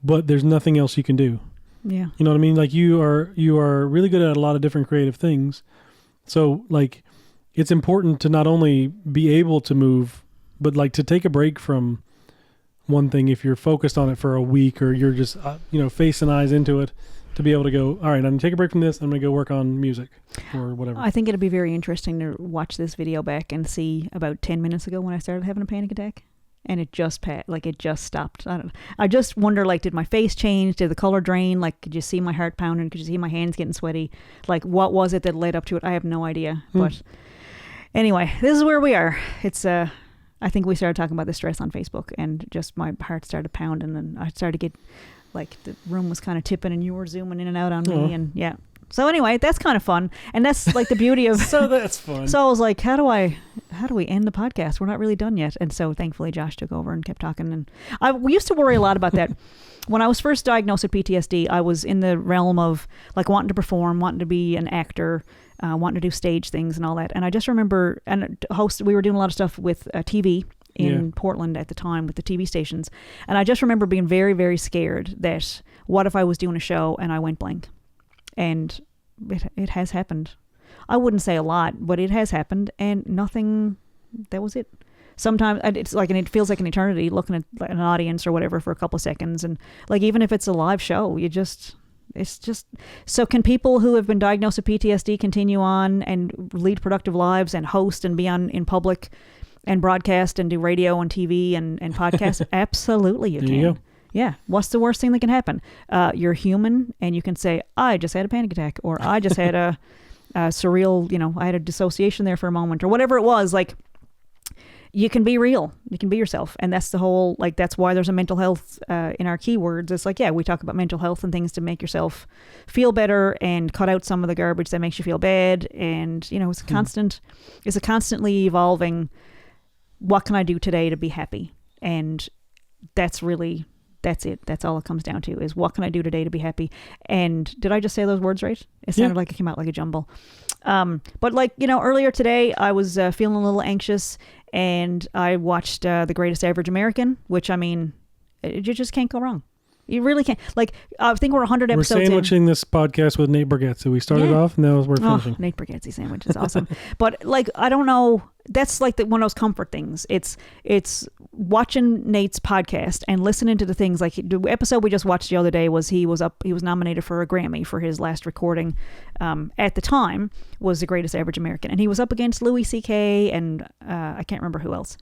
but there's nothing else you can do. Yeah. You know what I mean? Like you are really good at a lot of different creative things. So like it's important to not only be able to move, but like to take a break from one thing if you're focused on it for a week, or you're just, face and eyes into it, to be able to go, all right, I'm going to take a break from this. I'm going to go work on music or whatever. I think it'd be very interesting to watch this video back and see about 10 minutes ago when I started having a panic attack. And it just stopped. I just wonder, like, did my face change? Did the color drain? Like, could you see my heart pounding? Could you see my hands getting sweaty? Like, what was it that led up to it? I have no idea. But anyway, this is where we are. It's, I think we started talking about the stress on Facebook, and just my heart started pounding, and I started to get, like, the room was kind of tipping, and you were zooming in and out on me, and yeah. So anyway, that's kind of fun, and that's like the beauty of. So that's fun. So I was like, how do we end the podcast? We're not really done yet, and so thankfully Josh took over and kept talking. And we used to worry a lot about that. When I was first diagnosed with PTSD, I was in the realm of like wanting to perform, wanting to be an actor, wanting to do stage things and all that. And I just remember, we were doing a lot of stuff with TV in Portland at the time with the TV stations, and I just remember being very, very scared that what if I was doing a show and I went blank. And it has happened. I wouldn't say a lot, but it has happened, and nothing. That was it. Sometimes it's like, and it feels like an eternity looking at an audience or whatever for a couple of seconds, and like even if it's a live show, it's just. So can people who have been diagnosed with PTSD continue on and lead productive lives and host and be in public and broadcast and do radio and TV and podcast? Absolutely, you can. There you go. Yeah. What's the worst thing that can happen? You're human, and you can say, I just had a panic attack, or I just had a surreal, I had a dissociation there for a moment, or whatever it was. Like, you can be real. You can be yourself. And that's the whole, like, that's why there's a mental health in our keywords. It's like, we talk about mental health and things to make yourself feel better and cut out some of the garbage that makes you feel bad. And, it's a constantly evolving, what can I do today to be happy? And that's That's it. That's all it comes down to is what can I do today to be happy? And did I just say those words right? It sounded like it came out like a jumble. But like, earlier today I was feeling a little anxious and I watched The Greatest Average American, which, I mean, you just can't go wrong. You really can't. Like, I think we're 100 episodes in. We're sandwiching this podcast with Nate Bargatze. We started off, and now we're finishing. Nate Bargatze sandwich is awesome. But, like, I don't know. That's like one of those comfort things. It's watching Nate's podcast and listening to the things. Like, the episode we just watched the other day was he was nominated for a Grammy for his last recording. At the time, was The Greatest Average American. And he was up against Louis C.K. and I can't remember who else.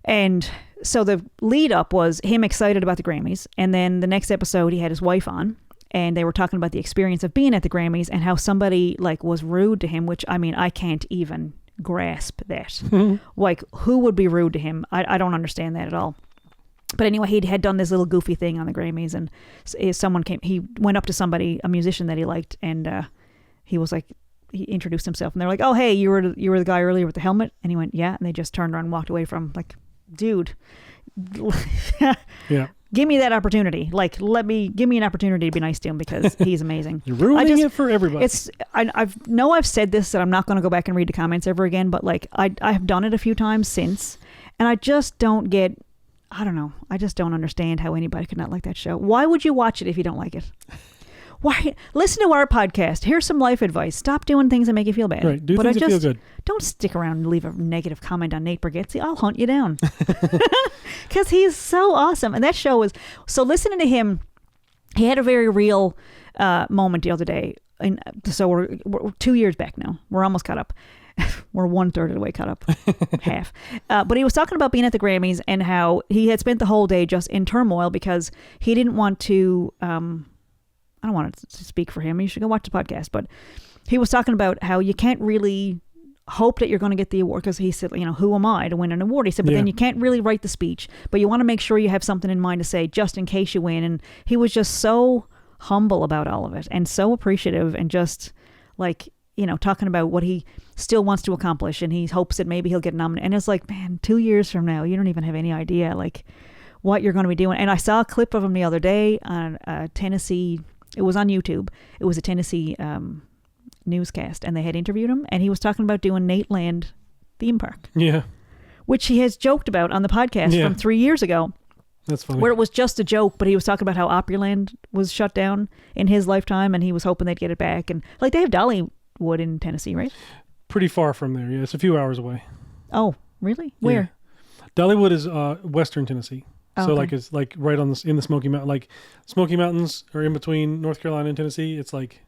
And so the lead up was him excited about the Grammys. And then the next episode, he had his wife on and they were talking about the experience of being at the Grammys and how somebody like was rude to him, which, I mean, I can't even grasp that. Like, who would be rude to him? I don't understand that at all. But anyway, he had done this little goofy thing on the Grammys and he went up to somebody, a musician that he liked, and he was like, he introduced himself and they're like, oh, hey, you were the guy earlier with the helmet? And he went, yeah. And they just turned around and walked away from like, dude, yeah, give me that opportunity. Like, give me an opportunity to be nice to him because he's amazing. You're ruining it for everybody. I've said this, that I'm not going to go back and read the comments ever again, but like I have done it a few times since, and I just don't get. I don't know. I just don't understand how anybody could not like that show. Why would you watch it if you don't like it? Why listen to our podcast? Here's some life advice. Stop doing things that make you feel bad. Right. Do things that feel good. Don't stick around and leave a negative comment on Nate Bargatze. I'll hunt you down. Because he's so awesome. And that show was... So listening to him, he had a very real moment the other day. And so we're 2 years back now. We're almost caught up. We're 1/3 of the way caught up. Half. But he was talking about being at the Grammys and how he had spent the whole day just in turmoil because he didn't want to... I don't want to speak for him. You should go watch the podcast. But he was talking about how you can't really hope that you're going to get the award because he said, who am I to win an award? He said, but then you can't really write the speech, but you want to make sure you have something in mind to say just in case you win. And he was just so humble about all of it and so appreciative and just like, talking about what he still wants to accomplish. And he hopes that maybe he'll get nominated. And it's like, man, 2 years from now, you don't even have any idea like what you're going to be doing. And I saw a clip of him the other day on Tennessee. It was on YouTube. It was a Tennessee newscast, and they had interviewed him, and he was talking about doing Nateland theme park. Yeah. Which he has joked about on the podcast from 3 years ago. That's funny. Where it was just a joke, but he was talking about how Opryland was shut down in his lifetime, and he was hoping they'd get it back. And like they have Dollywood in Tennessee, right? Pretty far from there. Yeah, it's a few hours away. Oh, really? Where? Yeah. Dollywood is western Tennessee. So like it's like right on in the Smoky Mountain, like Smoky Mountains are in between North Carolina and Tennessee. It's like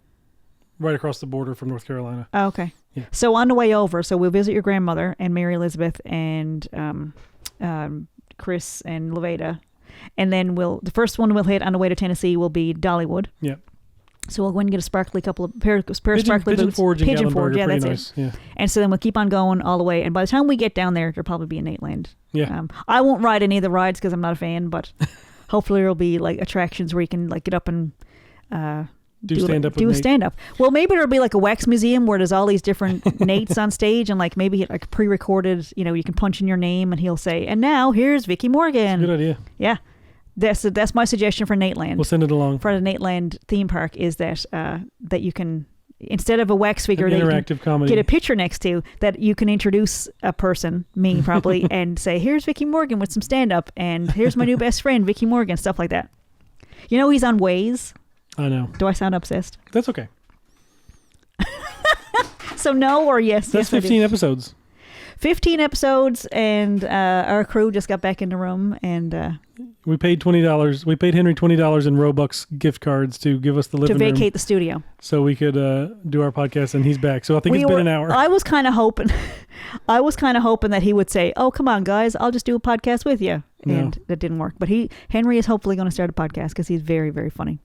right across the border from North Carolina. Oh, okay. Yeah. So on the way over, so we'll visit your grandmother and Mary Elizabeth and Chris and Levada, and then the first one we'll hit on the way to Tennessee will be Dollywood. Yep. So we'll go and get a sparkly pair of sparkly boots. Pigeon Forge, yeah, that's nice. It. Yeah. And so then we'll keep on going all the way. And by the time we get down there, there'll probably be a Nateland. Yeah. I won't ride any of the rides because I'm not a fan, but hopefully there'll be like attractions where you can like get up and do a stand-up. Well, maybe there'll be like a wax museum where there's all these different Nates on stage and like maybe like pre-recorded, you can punch in your name and he'll say, and now here's Vicky Morgan. Good idea. Yeah. That's my suggestion for Nateland. We'll send it along. For the Nateland theme park is that that you can, instead of a wax figure that you can comedy. Get a picture next to, that you can introduce a person, me probably, and say, here's Vicky Morgan with some stand-up, and here's my new best friend, Vicky Morgan, stuff like that. He's on Waze. I know. Do I sound obsessed? That's okay. So no or yes? That's yes, 15 episodes. 15 episodes, and our crew just got back in the room, and we paid $20. We paid Henry $20 in Robux gift cards to give us the living room to vacate the studio, so we could do our podcast. And he's back, so I think it's been an hour. I was kind of hoping that he would say, "Oh, come on, guys, I'll just do a podcast with you," and that didn't work. But Henry is hopefully going to start a podcast because he's very, very funny.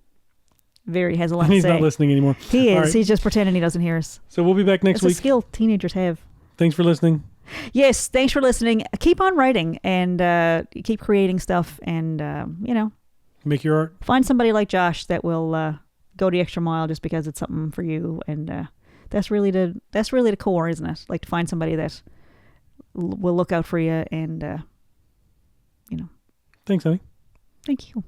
Has a lot to say. He's not listening anymore. He is. Right. He's just pretending he doesn't hear us. So we'll be back next week. It's a skill teenagers have. Thanks for listening. Yes, thanks for listening. Keep on writing and keep creating stuff and, make your art. Find somebody like Josh that will go the extra mile just because it's something for you. And that's really the core, isn't it? Like to find somebody that will look out for you and, Thanks, honey. Thank you.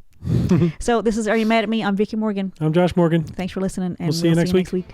So this is Are You Mad at Me? I'm Vicky Morgan. I'm Josh Morgan. Thanks for listening, and We'll see you next week.